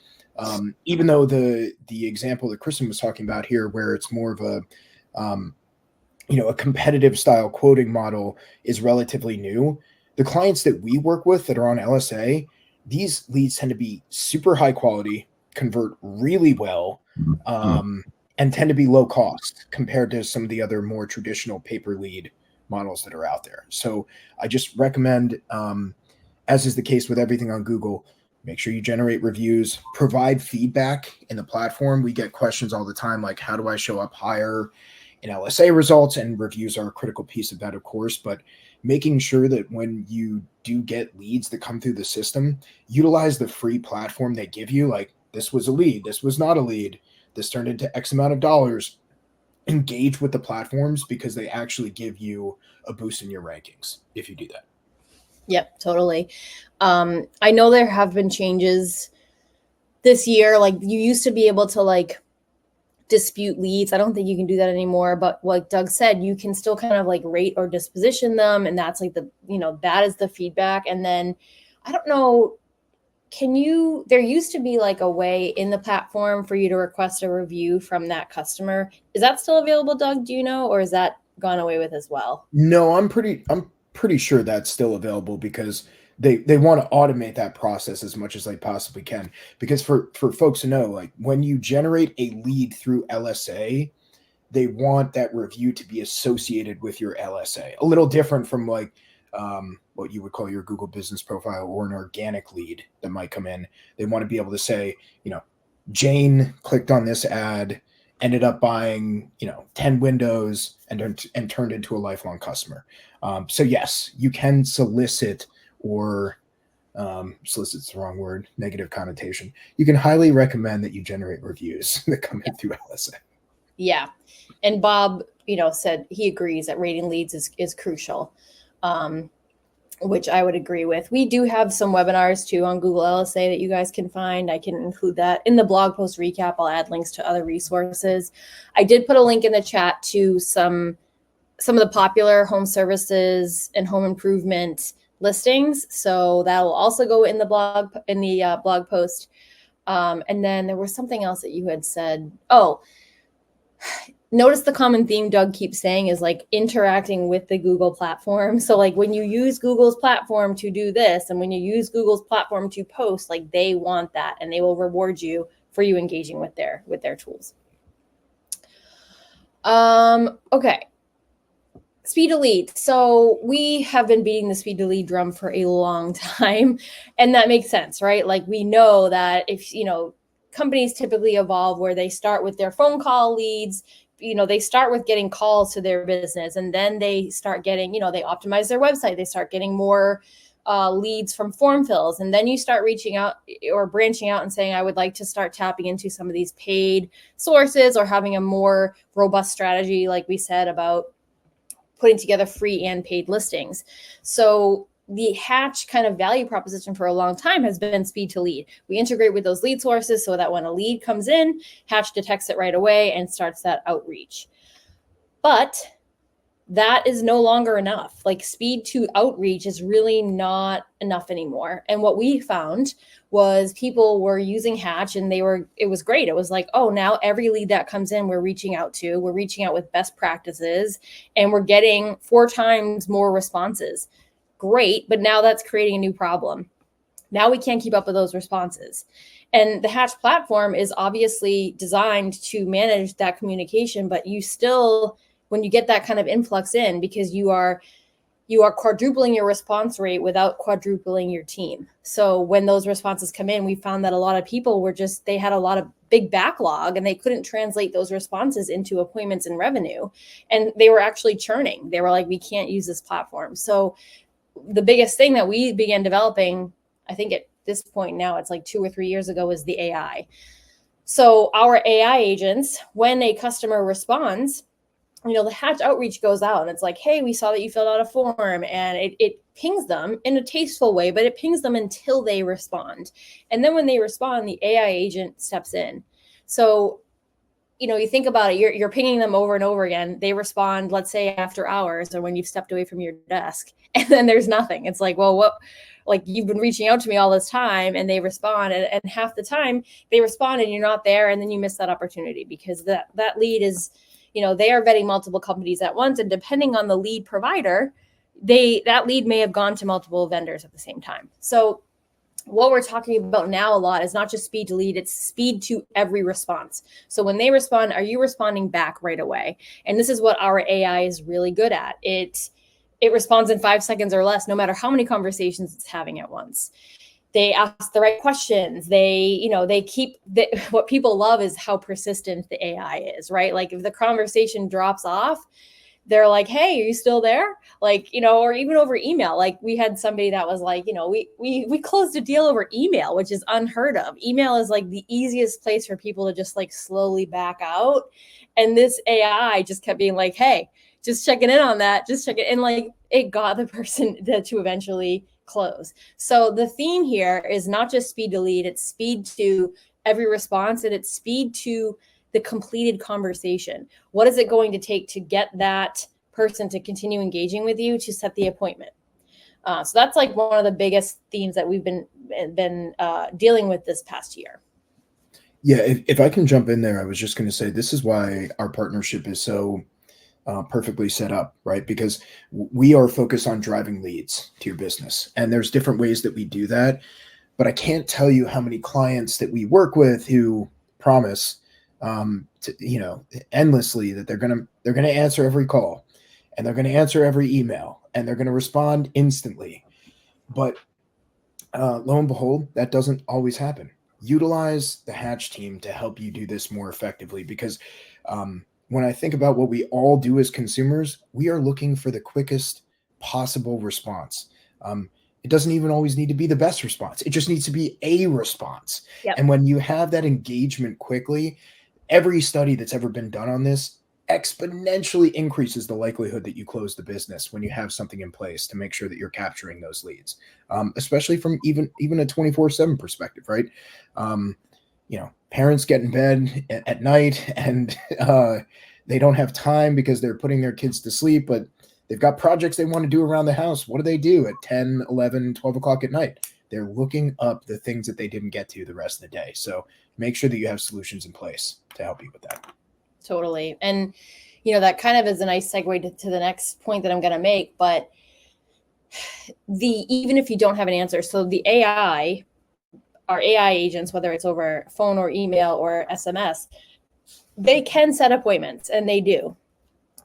even though the example that Kristen was talking about here, where it's more of a a competitive style quoting model is relatively new, the clients that we work with that are on LSA, these leads tend to be super high quality, convert really well, and tend to be low cost compared to some of the other more traditional pay-per lead models that are out there. So I just recommend, as is the case with everything on Google, make sure you generate reviews, provide feedback in the platform. We get questions all the time like, how do I show up higher in LSA results? And reviews are a critical piece of that, of course, but making sure that when you do get leads that come through the system, utilize the free platform they give you. Like, this was a lead, this was not a lead, this turned into X amount of dollars. Engage with the platforms because they actually give you a boost in your rankings if you do that. Yep, totally. I know there have been changes this year. Like, you used to be able to like dispute leads. I don't think you can do that anymore. But like Doug said, you can still kind of like rate or disposition them. And that's like that is the feedback. And then I don't know, there used to be like a way in the platform for you to request a review from that customer. Is that still available, Doug? Do you know, or is that gone away with as well? No, I'm pretty sure that's still available because they want to automate that process as much as they possibly can. Because for folks to know, like when you generate a lead through LSA, they want that review to be associated with your LSA. A little different from like what you would call your Google business profile or an organic lead that might come in. They want to be able to say, Jane clicked on this ad, ended up buying, 10 windows and turned into a lifelong customer. So yes, you can solicit or solicit's the wrong word, negative connotation. You can highly recommend that you generate reviews that come in through LSA. Yeah. And Bob, said he agrees that rating leads is crucial, which I would agree with. We do have some webinars too on Google LSA that you guys can find. I can include that in the blog post recap. I'll add links to other resources. I did put a link in the chat to some of the popular home services and home improvement listings. So that will also go in the blog post. And then there was something else that you had said. Oh, notice the common theme Doug keeps saying is like interacting with the Google platform. So like when you use Google's platform to do this, and when you use Google's platform to post, like they want that and they will reward you for you engaging with their tools. Okay. Speed to lead. So we have been beating the speed to lead drum for a long time, and that makes sense, right? Like we know that if, companies typically evolve where they start with their phone call leads, they start with getting calls to their business, and then they start getting, they optimize their website. They start getting more leads from form fills. And then you start reaching out or branching out and saying, I would like to start tapping into some of these paid sources or having a more robust strategy, like we said, about putting together free and paid listings. So the Hatch kind of value proposition for a long time has been speed to lead. We integrate with those lead sources so that when a lead comes in, Hatch detects it right away and starts that outreach. But that is no longer enough. Like speed to outreach is really not enough anymore. And what we found was people were using Hatch and it was great. It was like, oh, now every lead that comes in, we're reaching out with best practices and we're getting 4 times more responses. Great. But now that's creating a new problem. Now we can't keep up with those responses. And the Hatch platform is obviously designed to manage that communication, but you still, when you get that kind of influx in, because you are quadrupling your response rate without quadrupling your team. So when those responses come in, we found that a lot of people they had a lot of big backlog and they couldn't translate those responses into appointments and revenue. And they were actually churning. They were like, we can't use this platform. So the biggest thing that we began developing, I think at this point now, it's like 2 or 3 years ago, is the AI. So our AI agents, when a customer responds, the Hatch outreach goes out and it's like, hey, we saw that you filled out a form, and it pings them in a tasteful way, but it pings them until they respond. And then when they respond, the AI agent steps in. So, you think about it, you're pinging them over and over again. They respond, let's say after hours or when you've stepped away from your desk, and then there's nothing. It's like, well, what? Like, you've been reaching out to me all this time, and they respond, and half the time they respond and you're not there, and then you miss that opportunity because that lead is, they are vetting multiple companies at once, and depending on the lead provider, that lead may have gone to multiple vendors at the same time. So what we're talking about now a lot is not just speed to lead, it's speed to every response. So when they respond, are you responding back right away? And this is what our AI is really good at. It responds in 5 seconds or less, no matter how many conversations it's having at once. They ask the right questions. What people love is how persistent the AI is, right? Like if the conversation drops off, they're like, hey, are you still there? Like, or even over email. Like we had somebody that was like, we closed a deal over email, which is unheard of. Email is like the easiest place for people to just like slowly back out. And this AI just kept being like, hey, just checking in on that. Just check it. And like it got the person to eventually close. So the theme here is not just speed to lead, it's speed to every response, and it's speed to the completed conversation. What is it going to take to get that person to continue engaging with you to set the appointment? So that's like one of the biggest themes that we've been dealing with this past year. Yeah, if I can jump in there, I was just going to say this is why our partnership is so perfectly set up, right? Because we are focused on driving leads to your business, and there's different ways that we do that. But I can't tell you how many clients that we work with who promise, endlessly that they're gonna answer every call, and they're gonna answer every email, and they're gonna respond instantly. But lo and behold, that doesn't always happen. Utilize the Hatch team to help you do this more effectively, because when I think about what we all do as consumers, we are looking for the quickest possible response. It doesn't even always need to be the best response. It just needs to be a response. Yep. And when you have that engagement quickly, every study that's ever been done on this exponentially increases the likelihood that you close the business when you have something in place to make sure that you're capturing those leads, especially from even a 24/7 perspective, right? Parents get in bed at night and they don't have time because they're putting their kids to sleep, but they've got projects they want to do around the house. What do at 10, 11, 12 o'clock at night? They're looking up the things that they didn't get to the rest of the day. So make sure that you have solutions in place to help you with that. Totally. And, that kind of is a nice segue to the next point that I'm going to make. But even if you don't have an answer, so the AI, our AI agents, whether it's over phone or email or SMS, they can set appointments, and they do.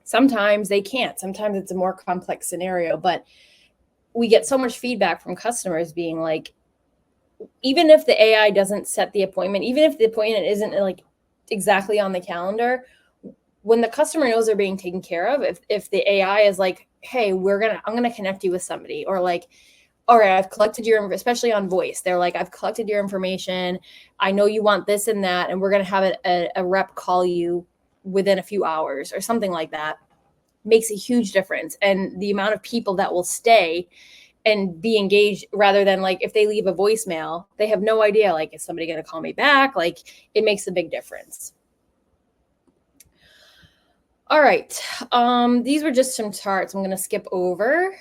Sometimes they can't. Sometimes it's a more complex scenario, but we get so much feedback from customers being like, even if the AI doesn't set the appointment, even if the appointment isn't like exactly on the calendar, when the customer knows they're being taken care of, if the AI is like, hey, I'm going to connect you with somebody, or like, all right, I've collected especially on voice. They're like, I've collected your information. I know you want this and that, and we're going to have a rep call you within a few hours or something like that. Makes a huge difference. And the amount of people that will stay and be engaged, rather than like, if they leave a voicemail, they have no idea, like, is somebody going to call me back? Like, it makes a big difference. All right. These were just some charts I'm going to skip over.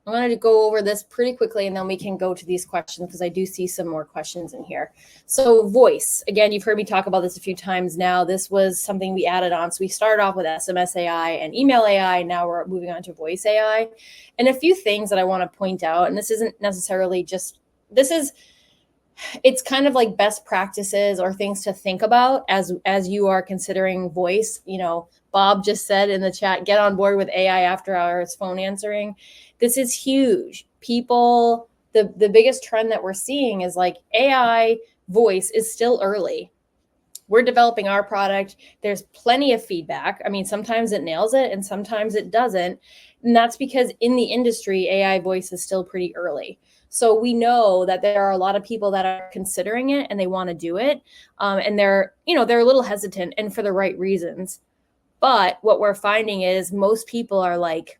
I'm going to go over this pretty quickly and then we can go to these questions because I do see some more questions in here. So voice, again, you've heard me talk about this a few times now. This was something we added on. So we started off with SMS AI and email AI. Now we're moving on to voice AI. And a few things that I want to point out, and this isn't necessarily just, it's kind of like best practices or things to think about as you are considering voice. Bob just said in the chat, get on board with AI after hours phone answering. This is huge. People, the biggest trend that we're seeing is like AI voice is still early. We're developing our product. There's plenty of feedback. I mean, sometimes it nails it and sometimes it doesn't. And that's because in the industry, AI voice is still pretty early. So we know that there are a lot of people that are considering it and they want to do it. And they're a little hesitant, and for the right reasons. But what we're finding is most people are like,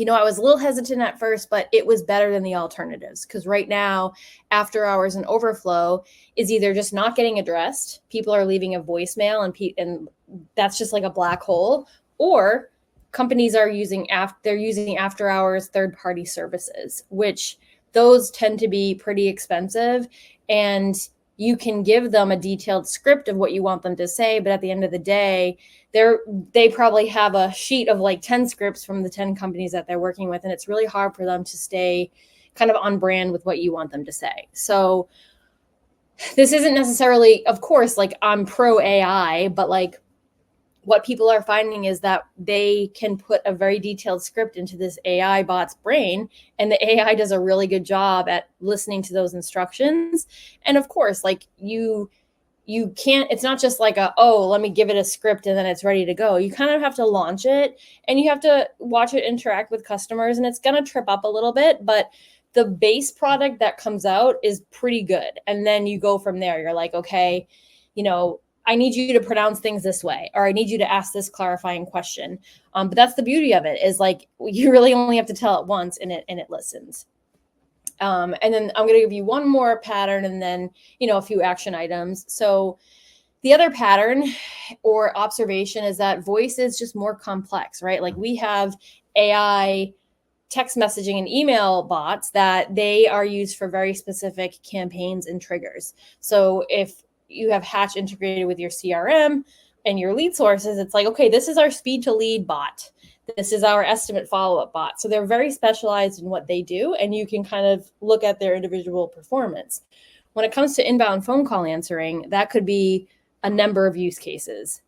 I was a little hesitant at first, but it was better than the alternatives. Because right now, after hours and overflow is either just not getting addressed. People are leaving a voicemail and that's just like a black hole. Or companies are using after hours third-party services, which those tend to be pretty expensive. And you can give them a detailed script of what you want them to say. But at the end of the day, they probably have a sheet of like 10 scripts from the 10 companies that they're working with. And it's really hard for them to stay kind of on brand with what you want them to say. So this isn't necessarily, of course, like I'm pro AI, but like what people are finding is that they can put a very detailed script into this AI bot's brain, and the AI does a really good job at listening to those instructions. And of course, like you can't, it's not just like let me give it a script and then it's ready to go. You kind of have to launch it and you have to watch it interact with customers, and it's going to trip up a little bit, but the base product that comes out is pretty good. And then you go from there. You're like, okay, I need you to pronounce things this way, or I need you to ask this clarifying question. But that's the beauty of it, is like you really only have to tell it once and it listens. And then I'm going to give you one more pattern and then, a few action items. So the other pattern or observation is that voice is just more complex, right? Like we have AI text messaging and email bots that they are used for very specific campaigns and triggers. So if you have Hatch integrated with your CRM and your lead sources, it's like, okay, this is our speed to lead bot. This is our estimate follow-up bot. So they're very specialized in what they do, and you can kind of look at their individual performance. When it comes to inbound phone call answering, that could be a number of use cases.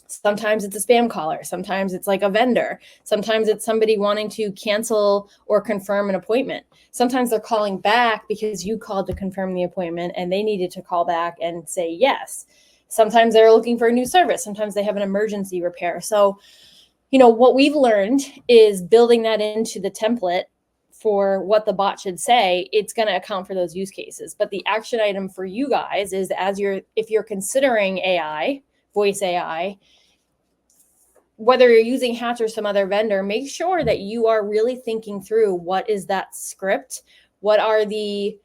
Sometimes it's a spam caller. Sometimes it's like a vendor. Sometimes it's somebody wanting to cancel or confirm an appointment. Sometimes they're calling back because you called to confirm the appointment and they needed to call back and say yes. Sometimes they're looking for a new service. Sometimes they have an emergency repair. So, what we've learned is building that into the template for what the bot should say. It's going to account for those use cases. But the action item for you guys is if you're considering AI, voice AI, whether you're using Hatch or some other vendor, make sure that you are really thinking through what is that script, what are the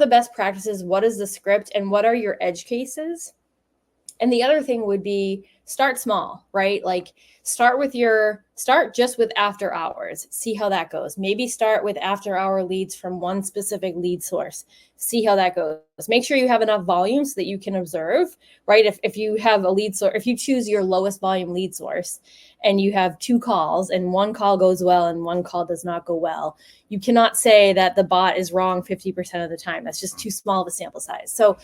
best practices, what is the script, and what are your edge cases. And the other thing would be start small, right? Like start just with after hours, see how that goes. Maybe start with after hour leads from one specific lead source, see how that goes. Make sure you have enough volume so that you can observe, right? If you have a lead source, if you choose your lowest volume lead source and you have 2 calls and 1 call goes well and 1 call does not go well, you cannot say that the bot is wrong 50% of the time. That's just too small of a sample size. So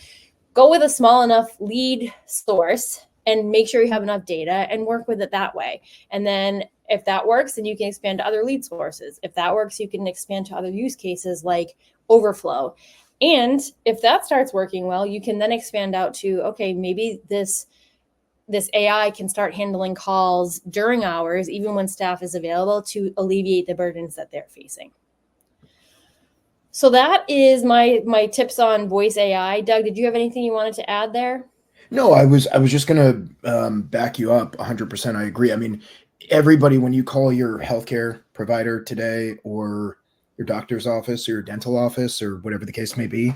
go with a small enough lead source and make sure you have enough data and work with it that way. And then if that works, then you can expand to other lead sources. If that works, you can expand to other use cases like overflow. And if that starts working well, you can then expand out to, okay, maybe this AI can start handling calls during hours, even when staff is available, to alleviate the burdens that they're facing. So that is my tips on voice AI. Doug, did you have anything you wanted to add there? No, I was just gonna back you up 100%. I agree. I mean, everybody, when you call your healthcare provider today, or your doctor's office, or your dental office, or whatever the case may be,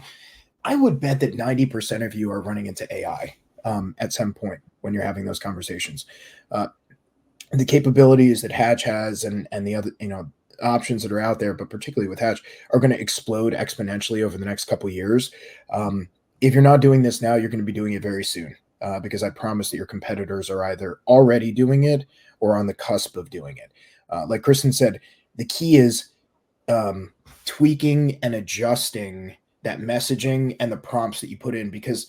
I would bet that 90% of you are running into AI at some point when you're having those conversations. the capabilities that Hatch has and the other, options that are out there, but particularly with Hatch, are going to explode exponentially over the next couple of years. If you're not doing this now, you're going to be doing it very soon, because I promise that your competitors are either already doing it or on the cusp of doing it. Like Kristen said, the key is tweaking and adjusting that messaging and the prompts that you put in, because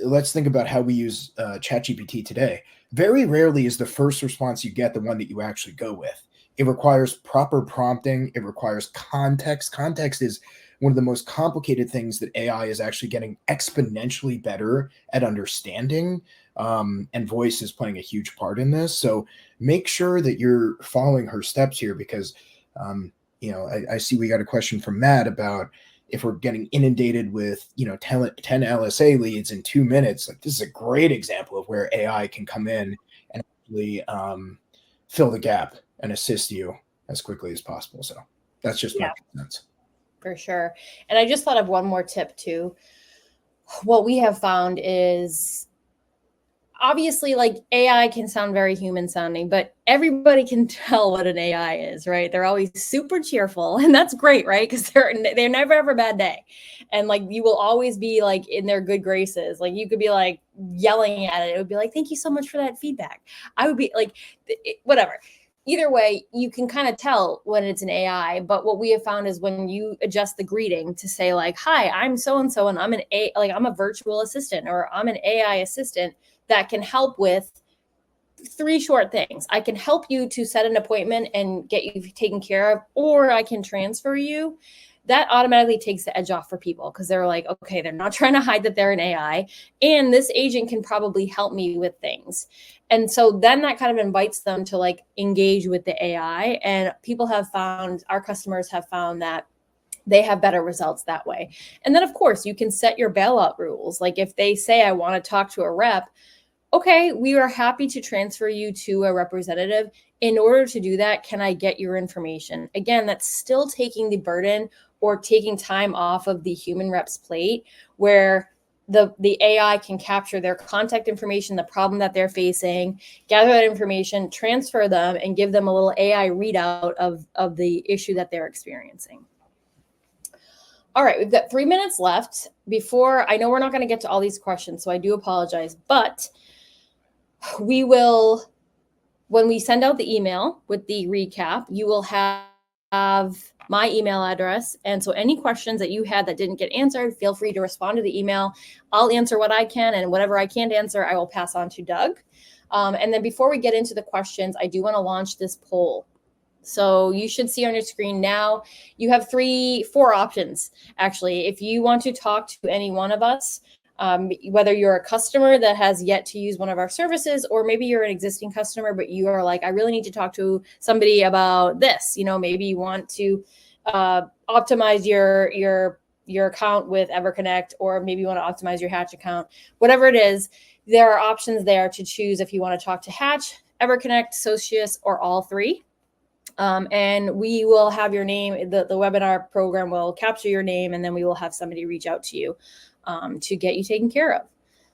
let's think about how we use ChatGPT today. Very rarely is the first response you get the one that you actually go with. It requires proper prompting. It requires context. Context is one of the most complicated things that AI is actually getting exponentially better at understanding. And voice is playing a huge part in this. So make sure that you're following her steps here, because, I see we got a question from Matt about if we're getting inundated with 10 LSA leads in 2 minutes. Like, this is a great example of where AI can come in and actually fill the gap and assist you as quickly as possible. So that's just my 2 cents. For sure. And I just thought of one more tip too. What we have found is, obviously, like, AI can sound very human sounding, but everybody can tell what an AI is, right? They're always super cheerful, and that's great, right? Because they're never have a bad day, and like, you will always be like in their good graces. Like, you could be like yelling at it, it would be like, "Thank you so much for that feedback." I would be like, whatever. Either way, you can kind of tell when it's an AI. But what we have found is when you adjust the greeting to say like, "Hi, I'm so and so, and I'm I'm a virtual assistant, or I'm an AI assistant that can help with 3 short things. I can help you to set an appointment and get you taken care of, or I can transfer you." That automatically takes the edge off for people, because they're like, okay, they're not trying to hide that they're an AI, and this agent can probably help me with things. And so then that kind of invites them to like engage with the AI. And people have found, our customers have found that they have better results that way. And then, of course, you can set your bailout rules. Like, if they say, "I want to talk to a rep," okay, we are happy to transfer you to a representative. In order to do that, can I get your information? Again, that's still taking the burden or taking time off of the human rep's plate, where the AI can capture their contact information, the problem that they're facing, gather that information, transfer them, and give them a little AI readout of the issue that they're experiencing. All right, we've got 3 minutes left before, I know we're not going to get to all these questions, so I do apologize, but we will, when we send out the email with the recap, you will have my email address. And so any questions that you had that didn't get answered, feel free to respond to the email. I'll answer what I can, and whatever I can't answer, I will pass on to Doug. And then before we get into the questions, I do want to launch this poll. So you should see on your screen now, you have 4 options, actually. If you want to talk to any one of us, whether you're a customer that has yet to use one of our services, or maybe you're an existing customer, but you are like, "I really need to talk to somebody about this." Maybe you want to optimize your account with EverConnect, or maybe you want to optimize your Hatch account. Whatever it is, there are options there to choose if you want to talk to Hatch, EverConnect, Socius, or all 3. And we will have your name. The webinar program will capture your name, and then we will have somebody reach out to you to get you taken care of.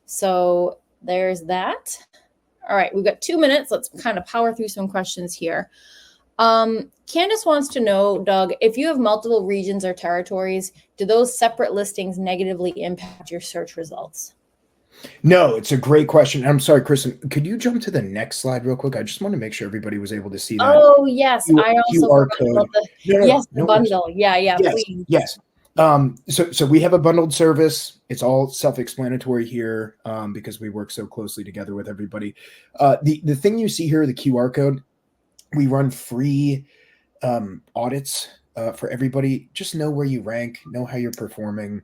So there's that. All right, we've got 2 minutes. Let's kind of power through some questions here. Candace wants to know, Doug, if you have multiple regions or territories, do those separate listings negatively impact your search results? No, it's a great question. I'm sorry, Kristen, could you jump to the next slide real quick? I just want to make sure everybody was able to see that. Oh, yes. I also QR forgot code. about the bundle. Yeah, please. Yes. So we have a bundled service. It's all self-explanatory here, because we work so closely together with everybody. The thing you see here, the QR code, we run free audits for everybody. Just know where you rank, know how you're performing.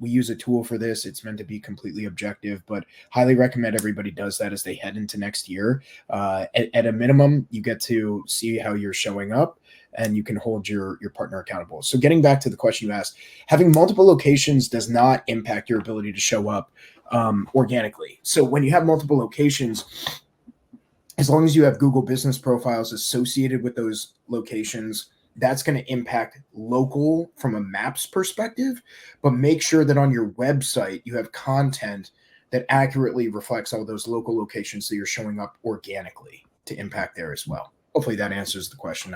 We use a tool for this. It's meant to be completely objective, but highly recommend everybody does that as they head into next year. At a minimum, you get to see how you're showing up, and you can hold your partner accountable. So getting back to the question you asked, having multiple locations does not impact your ability to show up organically. So when you have multiple locations, as long as you have Google business profiles associated with those locations, that's going to impact local from a maps perspective. But make sure that on your website, you have content that accurately reflects all those local locations, so you're showing up organically to impact there as well. Hopefully that answers the question.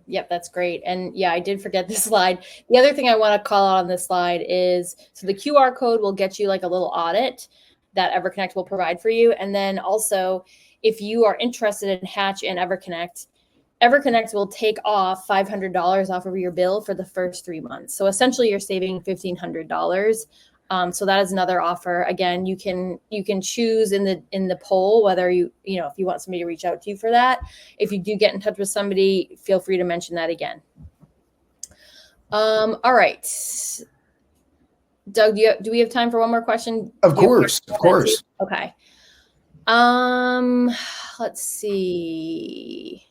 Yep, that's great. And yeah, I did forget this slide. The other thing I want to call out on this slide is, so the QR code will get you like a little audit that EverConnect will provide for you. And then also, if you are interested in Hatch and EverConnect, EverConnect will take off $500 off of your bill for the first 3 months. So essentially you're saving $1,500. So that is another offer. Again, you can choose in the poll whether if you want somebody to reach out to you for that. If you do get in touch with somebody, feel free to mention that again. All right, Doug, do we have time for one more question? Of course. Okay. Let's see.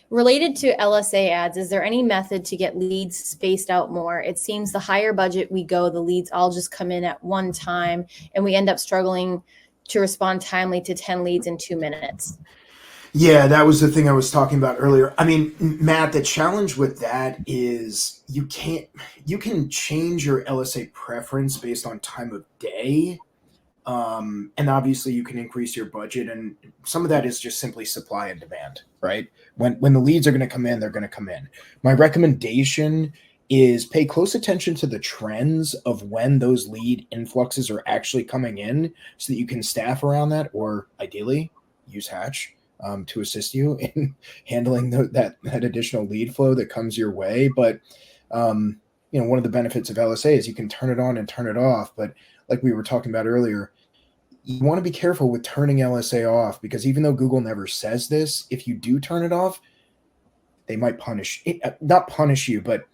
Related to LSA ads, is there any method to get leads spaced out more? It seems the higher budget we go, the leads all just come in at one time, and we end up struggling to respond timely to 10 leads in 2 minutes. Yeah, that was the thing I was talking about earlier. I mean, Matt, the challenge with that is you can change your LSA preference based on time of day. And obviously you can increase your budget, and some of that is just simply supply and demand, right? When the leads are going to come in, they're going to come in. My recommendation is pay close attention to the trends of when those lead influxes are actually coming in so that you can staff around that, or ideally use Hatch to assist you in handling that additional lead flow that comes your way. But one of the benefits of LSA is you can turn it on and turn it off. But like we were talking about earlier, you want to be careful with turning LSA off, because even though Google never says this, if you do turn it off, they might not punish you, but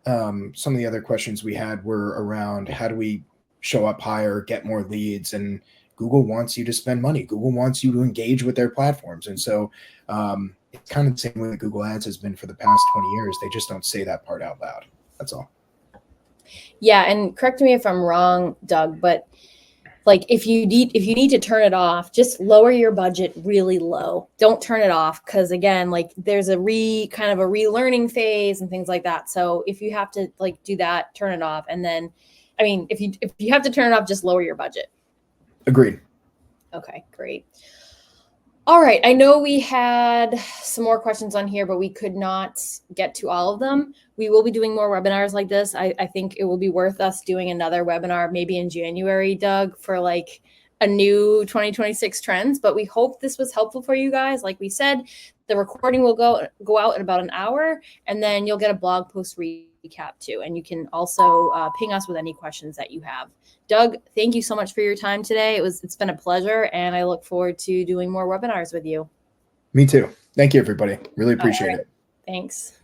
some of the other questions we had were around how do we show up higher, get more leads, and Google wants you to spend money. Google wants you to engage with their platforms. And so it's kind of the same way that Google Ads has been for the past 20 years. They just don't say that part out loud. That's all. Yeah, and correct me if I'm wrong, Doug, but like if you need to turn it off, just lower your budget really low. Don't turn it off, because again, like there's a relearning phase and things like that. So if you have to like do that, turn it off. And then, I mean, if you have to turn it off, just lower your budget. Agreed. Okay, great. All right. I know we had some more questions on here, but we could not get to all of them. We will be doing more webinars like this. I think it will be worth us doing another webinar maybe in January, Doug, for like a new 2026 trends. But we hope this was helpful for you guys. Like we said, the recording will go out in about an hour, and then you'll get a blog post recap too. And you can also ping us with any questions that you have. Doug, thank you so much for your time today. It's been a pleasure, and I look forward to doing more webinars with you. Me too. Thank you, everybody. Really appreciate it. Thanks.